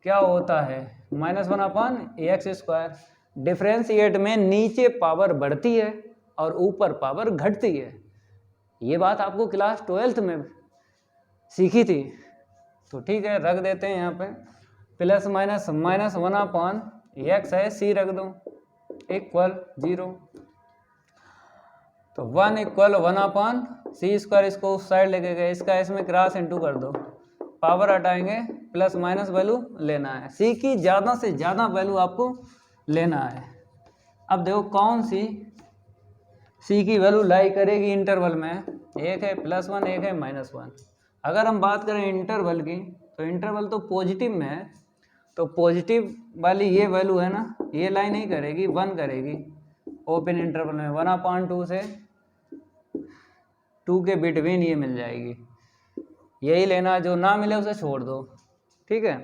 क्या होता है? -1/x²। डिफ्रेंशिएट में नीचे पावर बढ़ती है और ऊपर पावर घटती है। ये बात आपको क्लास 12th में सीखी थी। तो ठीक है, रख देते हैं यहाँ पे। प्लस माइनस माइनस 1 x है, c रख दो इक्वल 0। तो 1 इक्वल 1/c², इसको उस साइड लेके गए, इसका इसमें क्रॉस इनटू कर दो, पावर हटाएंगे, प्लस माइनस वैल्यू लेना है, c की ज़्यादा से ज़्यादा वैल्यू आपको लेना है। अब देखो कौन सी c की वैल्यू लाई करेगी इंटरवल में, एक है +1 एक है -1। अगर हम बात करें इंटरवल की, तो इंटरवल तो पॉजिटिव में है, तो पॉजिटिव वाली ये वैल्यू है ना, ये लाई नहीं करेगी, 1 करेगी ओपन इंटरवल में, 1/2 से 2 के बिटवीन ये मिल जाएगी। यही लेना, जो ना मिले उसे छोड़ दो, ठीक है।